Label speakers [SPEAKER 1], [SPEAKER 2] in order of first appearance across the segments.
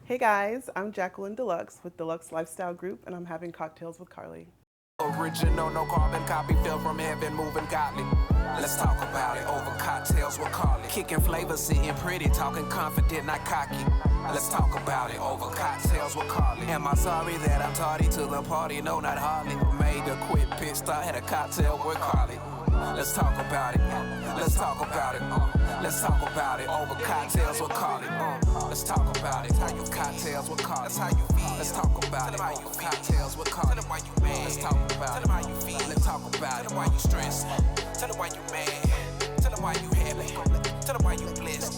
[SPEAKER 1] Hey guys, I'm Jacqueline Deluxe with Deluxe Lifestyle Group, and I'm having cocktails with Carly.
[SPEAKER 2] Original, no carbon copy, fell from heaven, moving godly. Let's talk about it over cocktails with Carly. Kicking flavors, sitting pretty, talking confident, not cocky. Let's talk about it over cocktails with Carly. Am I sorry that I'm tardy to the party? No, not hardly. Made a quick pit stop, had a cocktail with Carly. Let's talk about it. Let's talk about it. Let's talk about it over cocktails with Carly. Let's talk about it. How you cocktails with Carly. That's how you feel. Let's talk about it. How you cocktails with Carly. Tell them why you mad. Let's talk about it. Tell them how you feel. Let's talk about it. Tell them why you stressed. Tell them why you mad. Tell them why you happy. Tell them why you blessed.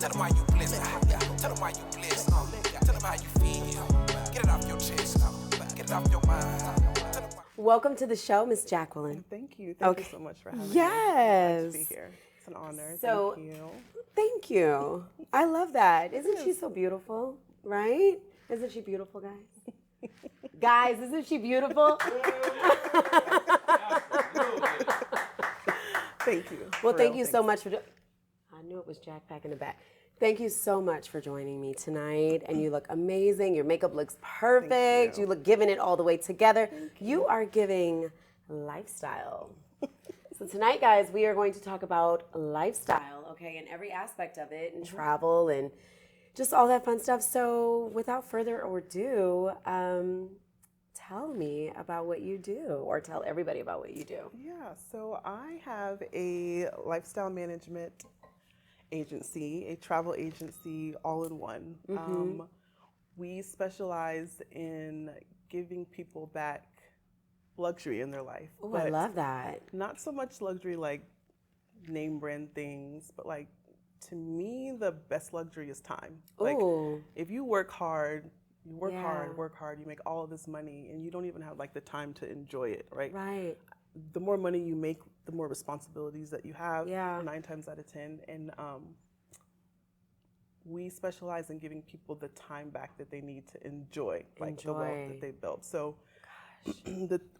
[SPEAKER 2] Tell them why you blessed. Tell them why you blessed. Tell them how you feel. Get it off your chest. Get it off your mind.
[SPEAKER 3] Welcome to the show, Miss Jacqueline.
[SPEAKER 1] Thank you. Thank you so much for having me.
[SPEAKER 3] Yes.
[SPEAKER 1] Glad to be here. It's an honor.
[SPEAKER 3] So,
[SPEAKER 1] thank you.
[SPEAKER 3] Thank you. I love that. Isn't she so beautiful? Right? Isn't she beautiful, guys? Guys, isn't she beautiful?
[SPEAKER 1] Thank you.
[SPEAKER 3] Well, thank you so much for. I knew it was Jack back in the back. Thank you so much for joining me tonight. And you look amazing. Your makeup looks perfect. You look giving it all the way together. You are giving lifestyle. So tonight, guys, we are going to talk about lifestyle, okay, and every aspect of it, and travel, and just all that fun stuff. So without further ado, tell me about what you do, or tell everybody about what you do.
[SPEAKER 1] Yeah, so I have a lifestyle management agency, a travel agency, all in one. We specialize in giving people back luxury in their life.
[SPEAKER 3] Oh, I love that.
[SPEAKER 1] Not so much luxury like name brand things, but like to me, the best luxury is time. Like if you work hard, work hard, you make all of this money and you don't even have like the time to enjoy it, right?
[SPEAKER 3] Right.
[SPEAKER 1] The more money you make, the more responsibilities that you have, 9 times out of 10. And we specialize in giving people the time back that they need to enjoy the wealth that they built. So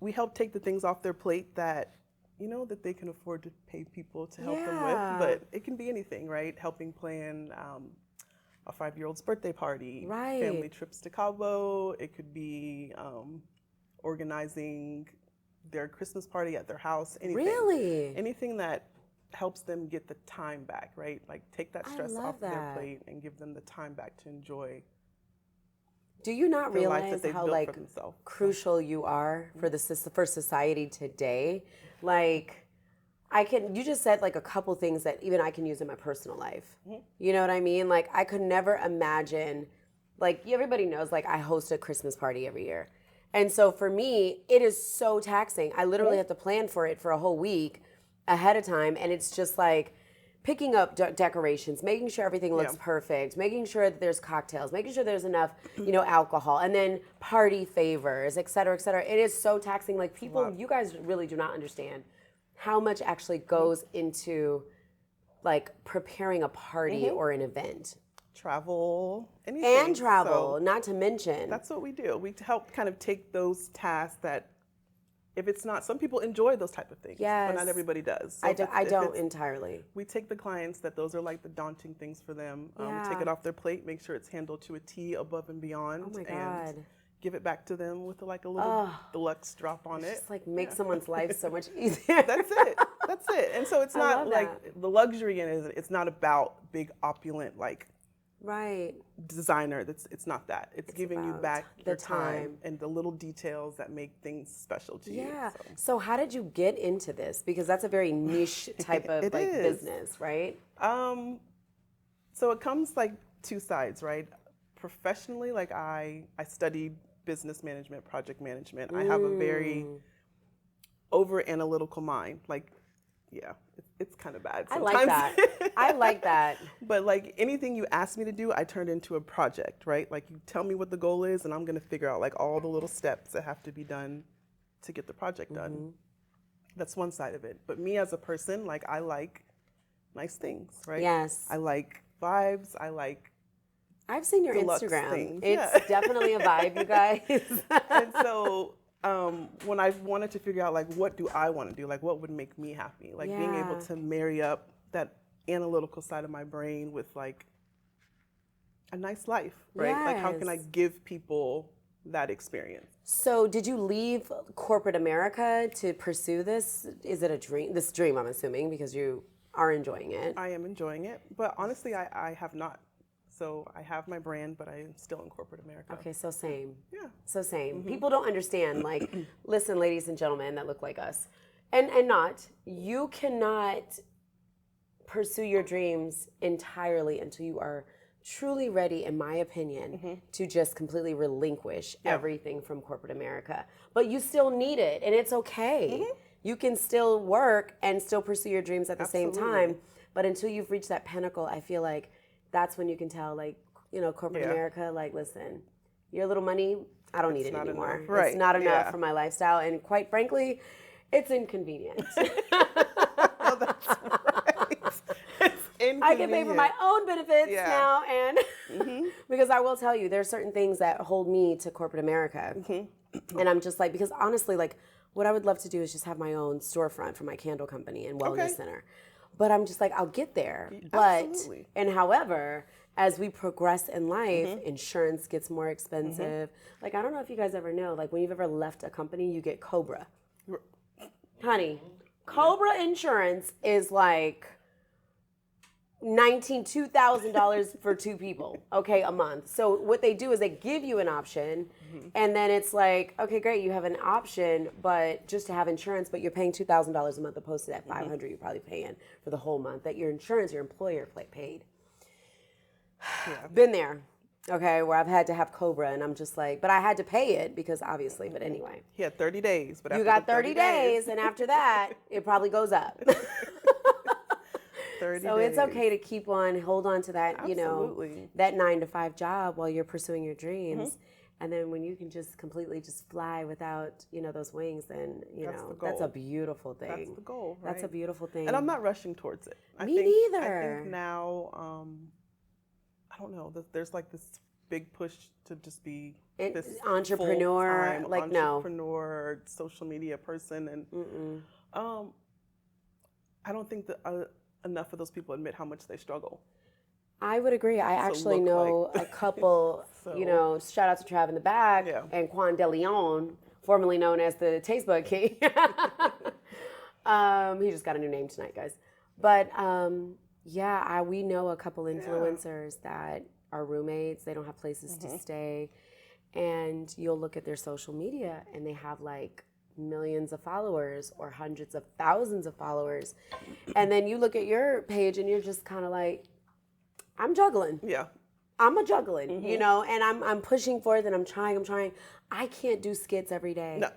[SPEAKER 1] we help take the things off their plate that, you know, that they can afford to pay people to help them with. But it can be anything, right? Helping plan a 5-year-old's birthday party, family trips to Cabo. It could be organizing their Christmas party at their house, anything.
[SPEAKER 3] Really?
[SPEAKER 1] Anything that helps them get the time back, right? Like take that stress off their plate and give them the time back to enjoy.
[SPEAKER 3] Do you not
[SPEAKER 1] the life
[SPEAKER 3] realize
[SPEAKER 1] that
[SPEAKER 3] how
[SPEAKER 1] built
[SPEAKER 3] like
[SPEAKER 1] for themselves.
[SPEAKER 3] crucial you are for for society today? Like you just said like a couple things that even I can use in my personal life. You know what I mean? Like I could never imagine, like everybody knows, like I host a Christmas party every year. And so for me, it is so taxing. I literally have to plan for it for a whole week ahead of time. And it's just like picking up decorations, making sure everything looks perfect, making sure that there's cocktails, making sure there's enough, you know, alcohol, and then party favors, et cetera, et cetera. It is so taxing. Like people, you guys really do not understand how much actually goes into like preparing a party or an event.
[SPEAKER 1] Travel, anything.
[SPEAKER 3] And travel,
[SPEAKER 1] So
[SPEAKER 3] not to mention.
[SPEAKER 1] that's what we do. We help kind of take those tasks that, if it's not, some people enjoy those type of things, but not everybody does. So
[SPEAKER 3] I don't entirely.
[SPEAKER 1] We take the clients that those are like the daunting things for them, take it off their plate, make sure it's handled to a T above and beyond,
[SPEAKER 3] Oh my God.
[SPEAKER 1] and give it back to them with like a little deluxe drop on it.
[SPEAKER 3] Just like make someone's life so much easier.
[SPEAKER 1] That's it. That's it. And so it's not
[SPEAKER 3] love
[SPEAKER 1] like the luxury in it. It's not about big opulent like designer. It's not that. It's giving you back your time and the little details that make things special to you.
[SPEAKER 3] Yeah. So how did you get into this? Because that's a very niche type of like business, right?
[SPEAKER 1] So it comes like two sides, right? Professionally, like I studied business management, project management. I have a very over analytical mind. Like, it's kind of bad sometimes.
[SPEAKER 3] I like that. I like that.
[SPEAKER 1] But like anything you ask me to do, I turn into a project, right? Like you tell me what the goal is and I'm gonna figure out like all the little steps that have to be done to get the project done. That's one side of it. But me as a person, like I like nice things, right?
[SPEAKER 3] Yes.
[SPEAKER 1] I like vibes,
[SPEAKER 3] I've seen your
[SPEAKER 1] deluxe
[SPEAKER 3] Instagram.
[SPEAKER 1] things.
[SPEAKER 3] It's definitely a vibe, you guys.
[SPEAKER 1] And so when I wanted to figure out like what do I want to do, like what would make me happy, like being able to marry up that analytical side of my brain with like a nice life, right? Like, how can I
[SPEAKER 3] Yes.
[SPEAKER 1] give people that experience?
[SPEAKER 3] So did you leave corporate America to pursue this? Is it a dream? This dream, I'm assuming, because you are enjoying it.
[SPEAKER 1] I am enjoying it, but honestly, I have not. So I have my brand, but I am still in corporate America.
[SPEAKER 3] Okay, so same.
[SPEAKER 1] Yeah.
[SPEAKER 3] So same. People don't understand, like, listen, ladies and gentlemen that look like us, and not, you cannot pursue your dreams entirely until you are truly ready, in my opinion, to just completely relinquish everything from corporate America. But you still need it, and it's okay. You can still work and still pursue your dreams at the same time. But until you've reached that pinnacle, I feel like that's when you can tell, like, you know, corporate America, like, listen, your little money, I don't need it anymore.
[SPEAKER 1] Enough. Right.
[SPEAKER 3] It's not enough for my lifestyle. And quite frankly, it's inconvenient.
[SPEAKER 1] Oh, that's right. It's inconvenient.
[SPEAKER 3] I can pay for my own benefits now, and because I will tell you, there's certain things that hold me to corporate America, and I'm just like, because honestly, like, what I would love to do is just have my own storefront for my candle company and wellness center, but I'm just like, I'll get there. But and however, as we progress in life, insurance gets more expensive. Like, I don't know if you guys ever know, like, when you've ever left a company, you get COBRA. Honey, COBRA insurance is like $2,000 for two people, okay, a month. So what they do is they give you an option, and then it's like, okay, great, you have an option, but just to have insurance, but you're paying $2,000 a month opposed to that $500 you're probably paying for the whole month that your insurance, your employer paid. Been there, okay, where I've had to have COBRA, and I'm just like, but I had to pay it because obviously, but anyway.
[SPEAKER 1] He had 30 days, but
[SPEAKER 3] You
[SPEAKER 1] after
[SPEAKER 3] got
[SPEAKER 1] the
[SPEAKER 3] 30 days, and after that, it probably goes up.
[SPEAKER 1] 30
[SPEAKER 3] So
[SPEAKER 1] days.
[SPEAKER 3] it's okay to keep on, hold on to that, you know,
[SPEAKER 1] Absolutely.
[SPEAKER 3] that 9-to-5 job while you're pursuing your dreams. And then when you can just completely just fly without, you know, those wings, then, you
[SPEAKER 1] That's
[SPEAKER 3] know,
[SPEAKER 1] the
[SPEAKER 3] that's a
[SPEAKER 1] goal.
[SPEAKER 3] beautiful thing.
[SPEAKER 1] That's the goal, right?
[SPEAKER 3] That's a beautiful thing.
[SPEAKER 1] And I'm not rushing towards it.
[SPEAKER 3] Me
[SPEAKER 1] I
[SPEAKER 3] neither.
[SPEAKER 1] think now, I don't know, there's like this big push to just be this
[SPEAKER 3] Entrepreneur,
[SPEAKER 1] full-time
[SPEAKER 3] like, no.
[SPEAKER 1] entrepreneur, social media person, and I don't think that enough of those people admit how much they struggle.
[SPEAKER 3] I would agree. I actually
[SPEAKER 1] look
[SPEAKER 3] know a couple, you know, shout out to Trav in the back and Quan De Leon, formerly known as the Taste Bud King. He just got a new name tonight, guys. But we know a couple influencers that are roommates. They don't have places to stay. And you'll look at their social media and they have like millions of followers or hundreds of thousands of followers. And then you look at your page and you're just kind of like, I'm juggling.
[SPEAKER 1] Yeah.
[SPEAKER 3] I'm a juggling, you know, and I'm pushing forth and I'm trying. I can't do skits every day.
[SPEAKER 1] No.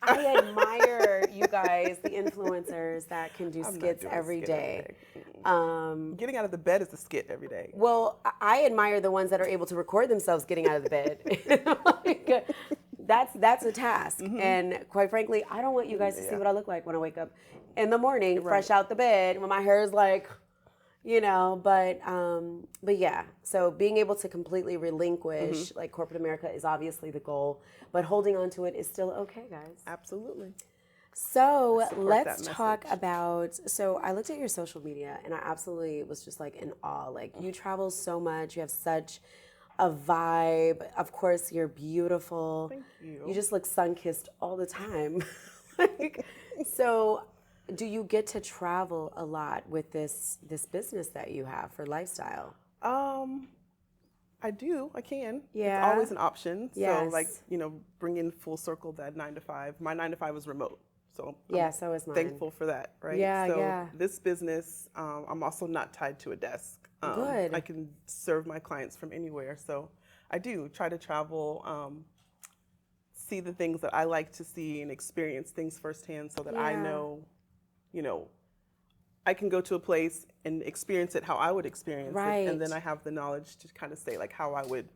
[SPEAKER 3] I admire you guys, the influencers that can do skits every day.
[SPEAKER 1] Getting out of the bed is a skit every day.
[SPEAKER 3] Well, I admire the ones that are able to record themselves getting out of the bed. Like, that's a task. And quite frankly, I don't want you guys to see what I look like when I wake up in the morning, fresh out the bed, when my hair is like, you know, but yeah. So being able to completely relinquish like corporate America is obviously the goal, but holding on to it is still okay, guys.
[SPEAKER 1] Absolutely.
[SPEAKER 3] So let's talk about, so I looked at your social media and I absolutely was just like in awe. Like, you travel so much, you have such a vibe. Of course, you're beautiful.
[SPEAKER 1] Thank you.
[SPEAKER 3] You just look sun-kissed all the time. Like, so do you get to travel a lot with this business that you have for lifestyle?
[SPEAKER 1] I do. I can.
[SPEAKER 3] Yeah.
[SPEAKER 1] It's always an option.
[SPEAKER 3] Yes.
[SPEAKER 1] So, like, you know, bring in full circle that 9-to-5. My 9-to-5 was remote. So
[SPEAKER 3] yeah, so is mine.
[SPEAKER 1] Thankful for that, right?
[SPEAKER 3] Yeah,
[SPEAKER 1] so
[SPEAKER 3] yeah.
[SPEAKER 1] This business, I'm also not tied to a desk.
[SPEAKER 3] Good.
[SPEAKER 1] I can serve my clients from anywhere. So I do try to travel, see the things that I like to see and experience things firsthand so that I know, you know, I can go to a place and experience it how I would experience it. And then I have the knowledge to kind of say like how I would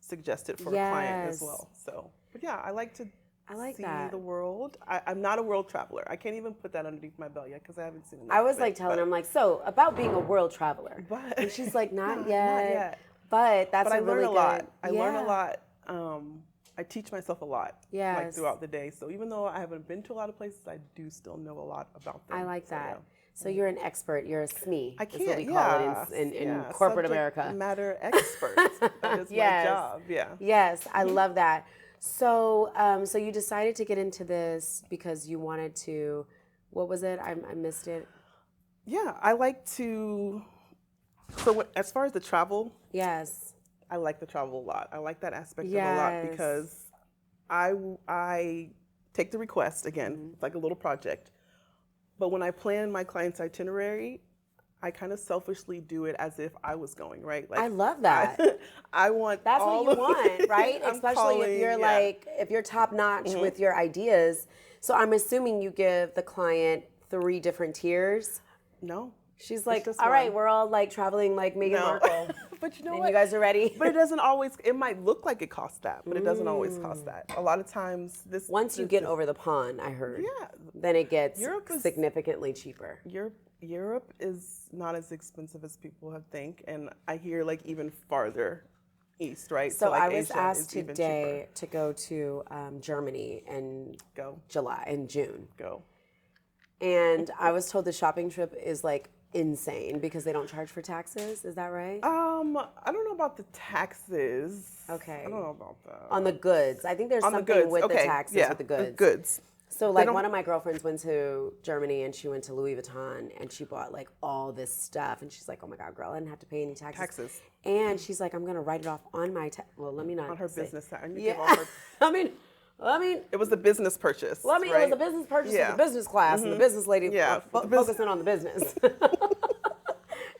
[SPEAKER 1] suggest it for a client as well. So, but yeah, I like to see the world. I'm not a world traveler. I can't even put that underneath my belt yet because I haven't seen enough.
[SPEAKER 3] I was like telling her, I'm like, so about being a world traveler. And she's like, not yet. But that's
[SPEAKER 1] I
[SPEAKER 3] really
[SPEAKER 1] learn a lot.
[SPEAKER 3] good.
[SPEAKER 1] I learn a lot. I teach myself a lot, like
[SPEAKER 3] Yes.
[SPEAKER 1] throughout the day. So even though I haven't been to a lot of places, I do still know a lot about them.
[SPEAKER 3] I like
[SPEAKER 1] So,
[SPEAKER 3] that. So you're an expert. You're a SME.
[SPEAKER 1] I can't.
[SPEAKER 3] Is what we call it in corporate
[SPEAKER 1] Subject
[SPEAKER 3] America.
[SPEAKER 1] Matter expert. That is
[SPEAKER 3] Yes.
[SPEAKER 1] my job. Yeah.
[SPEAKER 3] Yes, I love that. So, so you decided to get into this because you wanted to. What was it? I missed it.
[SPEAKER 1] Yeah, I like to. So as far as the travel,
[SPEAKER 3] Yes.
[SPEAKER 1] I like the travel a lot. I like that aspect of it a
[SPEAKER 3] Yes.
[SPEAKER 1] lot because I take the request again. It's like a little project. But when I plan my client's itinerary, I kind of selfishly do it as if I was going, right? Like
[SPEAKER 3] I love that.
[SPEAKER 1] I want
[SPEAKER 3] That's
[SPEAKER 1] all
[SPEAKER 3] what you
[SPEAKER 1] of-
[SPEAKER 3] want, right?
[SPEAKER 1] I'm
[SPEAKER 3] Especially
[SPEAKER 1] calling,
[SPEAKER 3] if you're
[SPEAKER 1] yeah.
[SPEAKER 3] like, if you're top notch with your ideas. So I'm assuming you give the client 3 different tiers.
[SPEAKER 1] No.
[SPEAKER 3] She's like,
[SPEAKER 1] just
[SPEAKER 3] all right,
[SPEAKER 1] one.
[SPEAKER 3] we're all like traveling like Meghan
[SPEAKER 1] No.
[SPEAKER 3] Markle.
[SPEAKER 1] But you know
[SPEAKER 3] And
[SPEAKER 1] what?
[SPEAKER 3] you guys are ready?
[SPEAKER 1] But it doesn't always, it might look like it costs that, but it doesn't always cost that. A lot of times this.
[SPEAKER 3] Once you get over the pond, I heard.
[SPEAKER 1] Yeah.
[SPEAKER 3] Then it gets
[SPEAKER 1] Europe is-
[SPEAKER 3] significantly cheaper.
[SPEAKER 1] Europe is not as expensive as people have think, and I hear like even farther east, right?
[SPEAKER 3] So
[SPEAKER 1] like
[SPEAKER 3] I was
[SPEAKER 1] Asia
[SPEAKER 3] asked
[SPEAKER 1] is even
[SPEAKER 3] today to go to Germany in
[SPEAKER 1] cheaper.
[SPEAKER 3] June.
[SPEAKER 1] Go.
[SPEAKER 3] And I was told the shopping trip is like insane because they don't charge for taxes. Is that right?
[SPEAKER 1] I don't know about the taxes.
[SPEAKER 3] Okay.
[SPEAKER 1] I don't know about that.
[SPEAKER 3] On the goods. I think there's
[SPEAKER 1] On the
[SPEAKER 3] something
[SPEAKER 1] goods,
[SPEAKER 3] with the
[SPEAKER 1] okay,
[SPEAKER 3] taxes
[SPEAKER 1] yeah,
[SPEAKER 3] with the goods.
[SPEAKER 1] Goods.
[SPEAKER 3] So like
[SPEAKER 1] don't-
[SPEAKER 3] one of my girlfriends went to Germany and she went to Louis Vuitton and she bought like all this stuff and she's like, oh my God, girl, I didn't have to pay any taxes. And she's like, I'm gonna write it off on my well, let me not
[SPEAKER 1] On her
[SPEAKER 3] say-
[SPEAKER 1] business side. And you
[SPEAKER 3] Yeah.
[SPEAKER 1] give all her,
[SPEAKER 3] I mean,
[SPEAKER 1] it was a business purchase.
[SPEAKER 3] it was a business purchase
[SPEAKER 1] Yeah.
[SPEAKER 3] with the business class and the business lady
[SPEAKER 1] Yeah.
[SPEAKER 3] focusing on the business.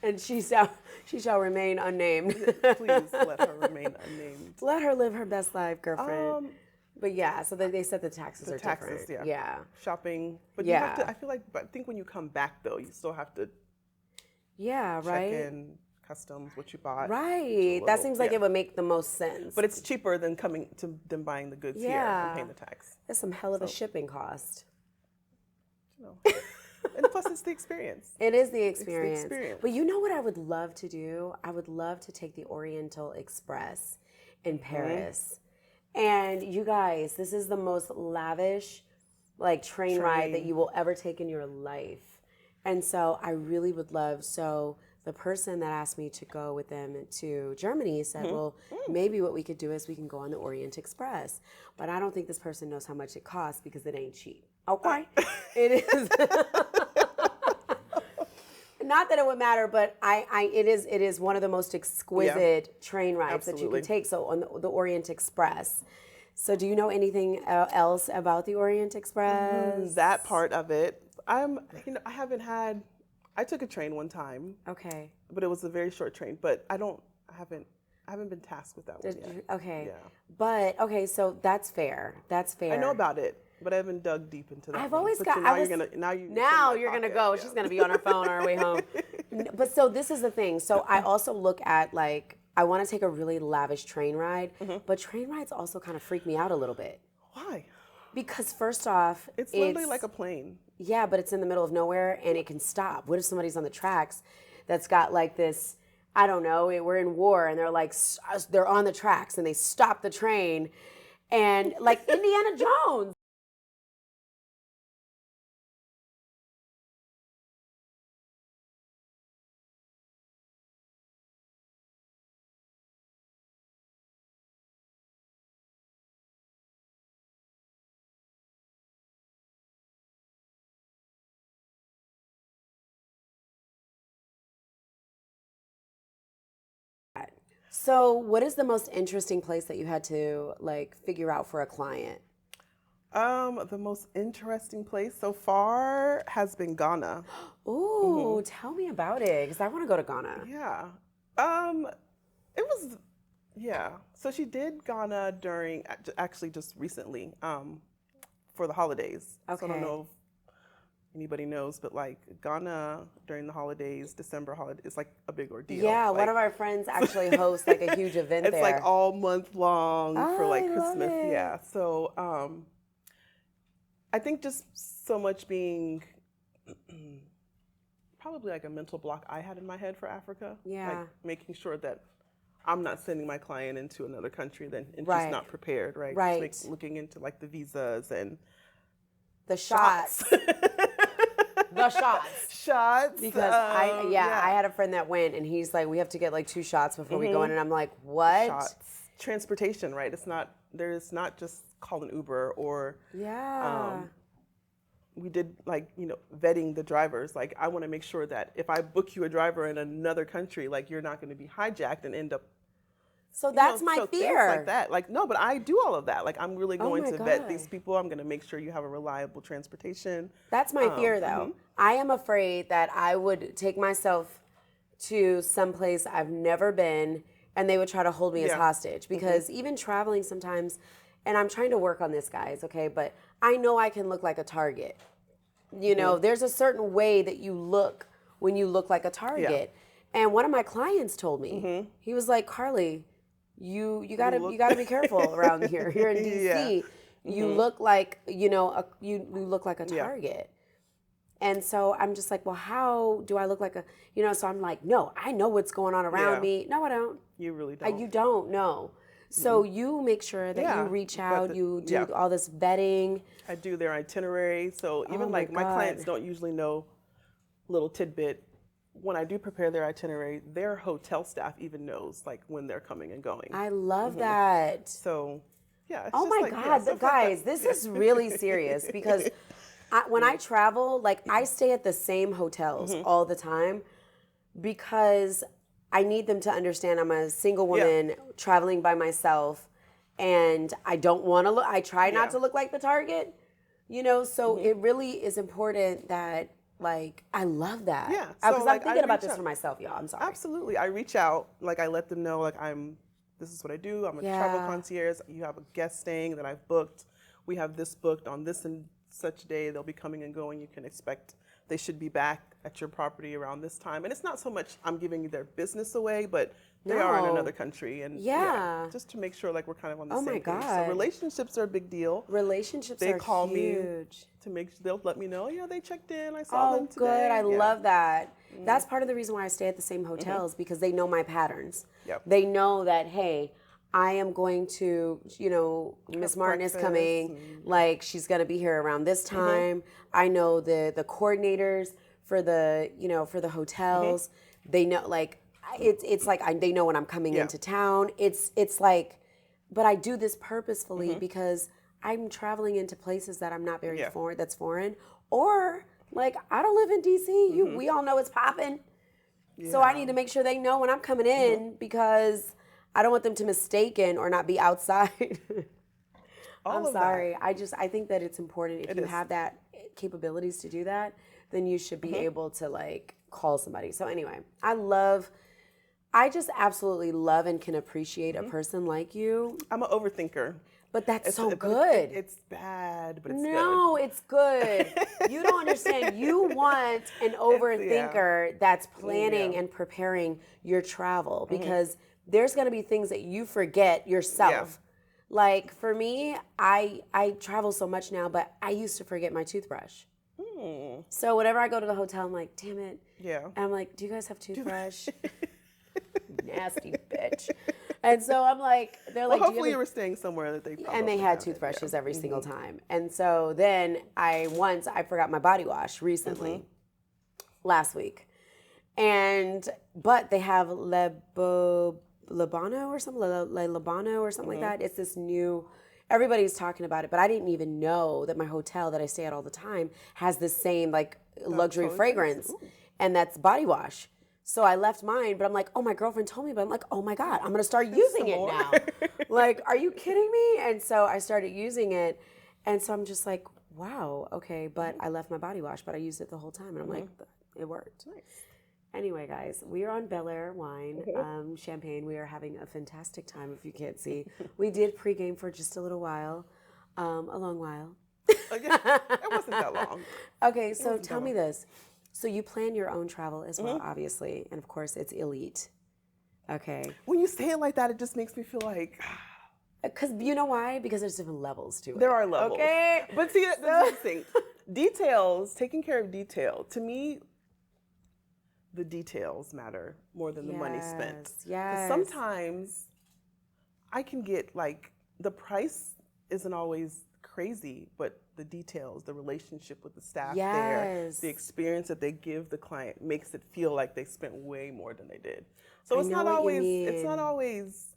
[SPEAKER 3] And she shall remain unnamed.
[SPEAKER 1] Please let her remain unnamed.
[SPEAKER 3] Let her live her best life, girlfriend. But yeah, so they said the taxes are
[SPEAKER 1] Taxes,
[SPEAKER 3] different.
[SPEAKER 1] yeah. Shopping. But you
[SPEAKER 3] Yeah.
[SPEAKER 1] have to, I feel like, but I think when you come back though, you still have to
[SPEAKER 3] Yeah,
[SPEAKER 1] check
[SPEAKER 3] right.
[SPEAKER 1] in customs, what you bought.
[SPEAKER 3] Right. That seems like it would make the most sense.
[SPEAKER 1] But it's cheaper than than buying the goods here
[SPEAKER 3] Yeah.
[SPEAKER 1] and paying the tax.
[SPEAKER 3] That's some hell of a shipping cost.
[SPEAKER 1] You know. And plus it's the experience.
[SPEAKER 3] It is the experience.
[SPEAKER 1] experience.
[SPEAKER 3] But you know what I would love to do? I would love to take the Oriental Express in Paris. And you guys, this is the most lavish like train ride that you will ever take in your life. And so I really would love, so the person that asked me to go with them to Germany said, well, maybe what we could do is we can go on the Orient Express. But I don't think this person knows how much it costs because it ain't cheap. Okay? It is. Not that it would matter, but it is one of the most exquisite train rides that you
[SPEAKER 1] Absolutely.
[SPEAKER 3] can take. So on the Orient Express. So do you know anything else about the Orient Express?
[SPEAKER 1] That part of it. I took a train one time,
[SPEAKER 3] Okay.
[SPEAKER 1] but it was a very short train, but I haven't been tasked with that one yet.
[SPEAKER 3] Okay.
[SPEAKER 1] Yeah.
[SPEAKER 3] But okay, so that's fair. That's fair.
[SPEAKER 1] I know about it, but I haven't dug deep into that.
[SPEAKER 3] I've
[SPEAKER 1] one.
[SPEAKER 3] always
[SPEAKER 1] But
[SPEAKER 3] got.
[SPEAKER 1] Now
[SPEAKER 3] I was,
[SPEAKER 1] you're gonna. Now you.
[SPEAKER 3] Now you're gonna go. She's gonna be on her phone on her way home. But so this is the thing. So I also look at like I want to take a really lavish train ride, but train rides also kind of freak me out a little bit
[SPEAKER 1] Why?
[SPEAKER 3] because first off,
[SPEAKER 1] It's literally like a plane.
[SPEAKER 3] yeah, but it's in the middle of nowhere and it can stop. What if somebody's on the tracks that's got like this? I don't know. We're in war and they're like they're on the tracks and they stop the train, and like Indiana Jones. So, what is the most interesting place that you had to like figure out for a client?
[SPEAKER 1] The most interesting place so far has been Ghana.
[SPEAKER 3] Ooh, tell me about it, because I want to go to Ghana.
[SPEAKER 1] Yeah. It was, yeah. So she did Ghana during, actually just recently, for the holidays. So I
[SPEAKER 3] Okay.
[SPEAKER 1] don't know if anybody knows, but like Ghana during the holidays, December holiday, it's like a big ordeal.
[SPEAKER 3] Yeah,
[SPEAKER 1] like,
[SPEAKER 3] one of our friends actually hosts like a huge event
[SPEAKER 1] it's
[SPEAKER 3] there.
[SPEAKER 1] like all month long for
[SPEAKER 3] Oh,
[SPEAKER 1] like
[SPEAKER 3] I love
[SPEAKER 1] Christmas.
[SPEAKER 3] it.
[SPEAKER 1] Yeah. So I think just so much being probably like a mental block I had in my head for Africa.
[SPEAKER 3] Yeah.
[SPEAKER 1] Like making sure that I'm not sending my client into another country and
[SPEAKER 3] Right.
[SPEAKER 1] she's not prepared, right?
[SPEAKER 3] Right.
[SPEAKER 1] Just looking into like the visas and
[SPEAKER 3] the shots. the shots.
[SPEAKER 1] Shots.
[SPEAKER 3] Because I had a friend that went, and he's like, we have to get like 2 shots before we go in, and I'm like, what?
[SPEAKER 1] Shots. Transportation, right? There's not just call an Uber or we did like, vetting the drivers. Like, I want to make sure that if I book you a driver in another country, like, you're not going to be hijacked and end up.
[SPEAKER 3] So that's my fear.
[SPEAKER 1] Like that. Like, no, but I do all of that. Like, I'm really going to vet these people. I'm going to make sure you have a reliable transportation.
[SPEAKER 3] That's my fear, though. I am afraid that I would take myself to someplace I've never been, and they would try to hold me as hostage. Because even traveling sometimes, and I'm trying to work on this, guys, okay? But I know I can look like a target. There's a certain way that you look when you look like a target. And one of my clients told me, he was like, Carly, you gotta be careful around here. Here in DC, you look like you look like a target. And so I'm just like, well, how do I look like a So I'm like, no, I know what's going on around me. No, I don't.
[SPEAKER 1] You really don't.
[SPEAKER 3] You don't know. So you make sure that you reach out, you do all this vetting.
[SPEAKER 1] I do their itinerary. So even my clients don't usually know little tidbit. When I do prepare their itinerary, their hotel staff even knows like when they're coming and going.
[SPEAKER 3] I love that.
[SPEAKER 1] So, yeah.
[SPEAKER 3] Oh my God, guys, this is really serious because when I travel, like I stay at the same hotels all the time because I need them to understand I'm a single woman traveling by myself, and I don't want to look. I try not to look like the target, So it really is important that, like, I love that.
[SPEAKER 1] Yeah,
[SPEAKER 3] because I'm thinking about this for myself, y'all. I'm sorry.
[SPEAKER 1] Absolutely, I reach out. Like, I let them know, like, this is what I do. I'm a travel concierge. You have a guest staying that I've booked. We have this booked on this and such day. They'll be coming and going. You can expect they should be back at your property around this time. And it's not so much I'm giving their business away, but they are in another country. And just to make sure like we're kind of on the same page. So relationships are a big deal.
[SPEAKER 3] Relationships
[SPEAKER 1] they
[SPEAKER 3] are
[SPEAKER 1] call
[SPEAKER 3] huge.
[SPEAKER 1] Me to make sure they'll let me know, they checked in. I saw them today.
[SPEAKER 3] Oh, good. I love that. That's part of the reason why I stay at the same hotels because they know my patterns.
[SPEAKER 1] Yep.
[SPEAKER 3] They know that, hey, I am going to, Miss Martin is coming, like she's going to be here around this time. I know the coordinators for the, for the hotels. They know, like, it's like they know when I'm coming into town. It's like, but I do this purposefully because I'm traveling into places that I'm not very foreign, or like I don't live in DC. We all know it's popping. So I need to make sure they know when I'm coming in because I don't want them to mistaken or not be outside. I'm sorry. I think that it's important if you have that capabilities to do that, then you should be able to like call somebody. So anyway, I just absolutely love and can appreciate a person like you.
[SPEAKER 1] I'm an overthinker.
[SPEAKER 3] But that's so good.
[SPEAKER 1] It's bad, but it's good.
[SPEAKER 3] No, it's good. You don't understand. You want an overthinker that's planning and preparing your travel because there's going to be things that you forget yourself. Like for me, I travel so much now, but I used to forget my toothbrush. So whenever I go to the hotel, I'm like, damn it.
[SPEAKER 1] Yeah.
[SPEAKER 3] And I'm like, do you guys have toothbrush? Nasty bitch. And so I'm like, they're like,
[SPEAKER 1] hopefully you were staying somewhere that they probably
[SPEAKER 3] and they had toothbrushes every single time. And so then I forgot my body wash recently, last week. But they have Lebano or something, Lebano or something like that. It's this new, everybody's talking about it, but I didn't even know that my hotel that I stay at all the time has the same like luxury fragrance, and that's body wash. So I left mine, but I'm like, oh, my girlfriend told me, but I'm like, oh my God, I'm gonna start using it now. Like, are you kidding me? And so I started using it, and so I'm just like, wow, okay, but I left my body wash, but I used it the whole time, and I'm like, it worked. Nice. Anyway, guys, we are on Bel Air Wine, Champagne. We are having a fantastic time, if you can't see. We did pregame for just a little while, a long while.
[SPEAKER 1] It wasn't that long.
[SPEAKER 3] Okay, so tell me this. So you plan your own travel as well, obviously, and of course it's elite. Okay.
[SPEAKER 1] When you say it like that, it just makes me feel like.
[SPEAKER 3] Because you know why? Because there's different levels to it.
[SPEAKER 1] There are levels.
[SPEAKER 3] Okay.
[SPEAKER 1] But see, that's the thing. Details, taking care of detail. To me, the details matter more than the money spent.
[SPEAKER 3] Yes.
[SPEAKER 1] Sometimes I can get like the price isn't always crazy, but the details, the relationship with the staff
[SPEAKER 3] Yes.
[SPEAKER 1] there, the experience that they give the client makes it feel like they spent way more than they did. So it's not always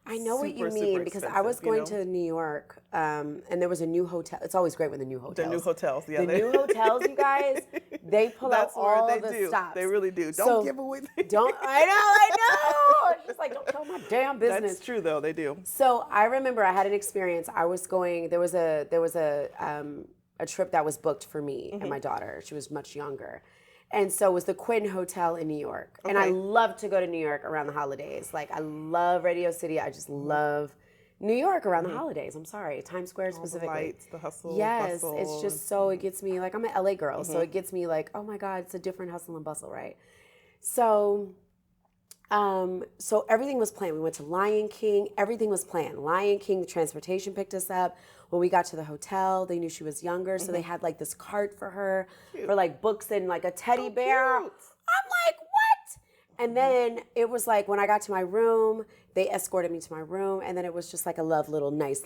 [SPEAKER 3] I know what you
[SPEAKER 1] super,
[SPEAKER 3] mean
[SPEAKER 1] super
[SPEAKER 3] because I was
[SPEAKER 1] expensive, you
[SPEAKER 3] going
[SPEAKER 1] know?
[SPEAKER 3] to New York, and there was a new hotel. It's always great when the new hotels.
[SPEAKER 1] The new hotels, yeah.
[SPEAKER 3] The new hotels, you guys, they pull out
[SPEAKER 1] That's where
[SPEAKER 3] all
[SPEAKER 1] they
[SPEAKER 3] the
[SPEAKER 1] do.
[SPEAKER 3] stops.
[SPEAKER 1] They really do.
[SPEAKER 3] So,
[SPEAKER 1] Don't give away.
[SPEAKER 3] Don't. I know. It's just like, don't tell my damn business.
[SPEAKER 1] That's true, though. They do.
[SPEAKER 3] So I remember I had an experience. I was going. There was a trip that was booked for me and my daughter. She was much younger. And so it was the Quinn Hotel in New York. And I love to go to New York around the holidays. Like, I love Radio City. I just love New York around the holidays. I'm sorry, Times Square specifically.
[SPEAKER 1] The lights, the hustle,
[SPEAKER 3] yes,
[SPEAKER 1] bustle.
[SPEAKER 3] it's just so, it gets me, like, I'm an LA girl, so it gets me like, oh my God, it's a different hustle and bustle, right? So, so everything was planned. We went to Lion King. Everything was planned. Lion King, the transportation picked us up. When we got to the hotel, they knew she was younger, so they had like this cart for her for like books and like a teddy bear.
[SPEAKER 1] Cute.
[SPEAKER 3] I'm like, what? And then it was like when I got to my room, they escorted me to my room, and then it was just like a nice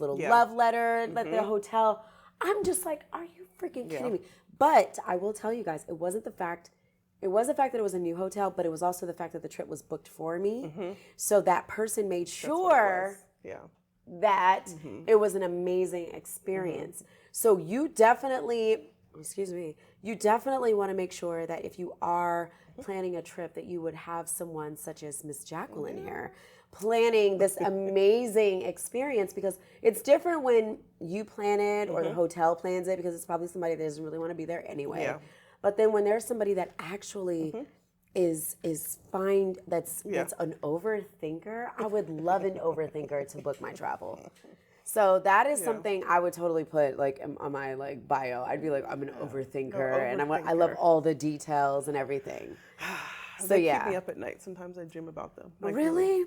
[SPEAKER 3] little love letter at the hotel. I'm just like, are you freaking kidding me? But I will tell you guys, it was the fact that it was a new hotel, but it was also the fact that the trip was booked for me. So that person made sure that it was an amazing experience. So you definitely want to make sure that if you are planning a trip that you would have someone such as Miss Jacqueline here planning this amazing experience, because it's different when you plan it or the hotel plans it, because it's probably somebody that doesn't really want to be there anyway. But then when there's somebody that actually is fine, that's an overthinker, I would love an overthinker to book my travel. So that is something I would totally put like on my like bio. I'd be like, I'm an overthinker, and I love all the details and everything. So
[SPEAKER 1] they keep me up at night. Sometimes I dream about them. Like,
[SPEAKER 3] really?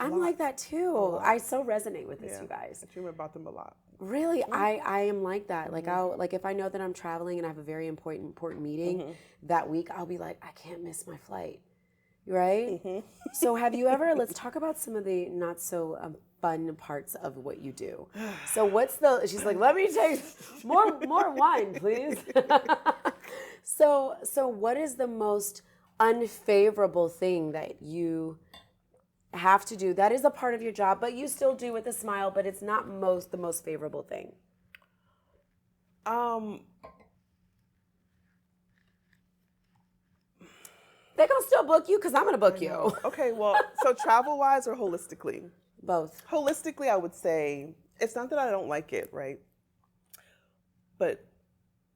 [SPEAKER 3] I'm like that too. I so resonate with this, you guys.
[SPEAKER 1] I dream about them a lot.
[SPEAKER 3] Really, I am like that. Like like if I know that I'm traveling and I have a very important meeting that week, I'll be like, I can't miss my flight, right? So have you ever? Let's talk about some of the not so fun parts of what you do. So she's like, let me take more wine, please. So what is the most unfavorable thing that you have to do that is a part of your job, but you still do with a smile, but it's not the most favorable thing? They gonna still book you because I'm gonna book you.
[SPEAKER 1] Okay, well, so travel-wise or holistically?
[SPEAKER 3] Both.
[SPEAKER 1] Holistically, I would say it's not that I don't like it, right? But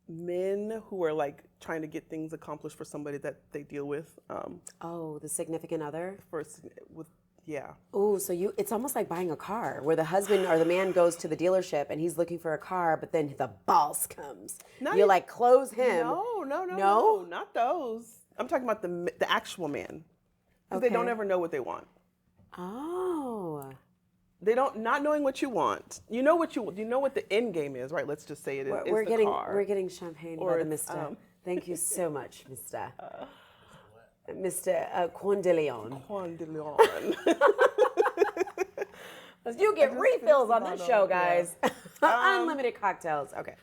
[SPEAKER 1] men who are like trying to get things accomplished for somebody that they deal with.
[SPEAKER 3] The significant other.
[SPEAKER 1] Oh,
[SPEAKER 3] so it's almost like buying a car where the husband or the man goes to the dealership and he's looking for a car, but then the boss comes. You like close him.
[SPEAKER 1] No, not those. I'm talking about the actual man. Because they don't ever know what they want.
[SPEAKER 3] Oh.
[SPEAKER 1] They don't, not knowing what you want. You know what the end game is, right? Let's just say it is.
[SPEAKER 3] We're
[SPEAKER 1] the
[SPEAKER 3] getting
[SPEAKER 1] car.
[SPEAKER 3] we're getting champagne by the Mister. Thank you so much, Mister. Mr. Coin de Leon.
[SPEAKER 1] Coin de Leon.
[SPEAKER 3] You get refills on this show, guys. Unlimited cocktails. Okay.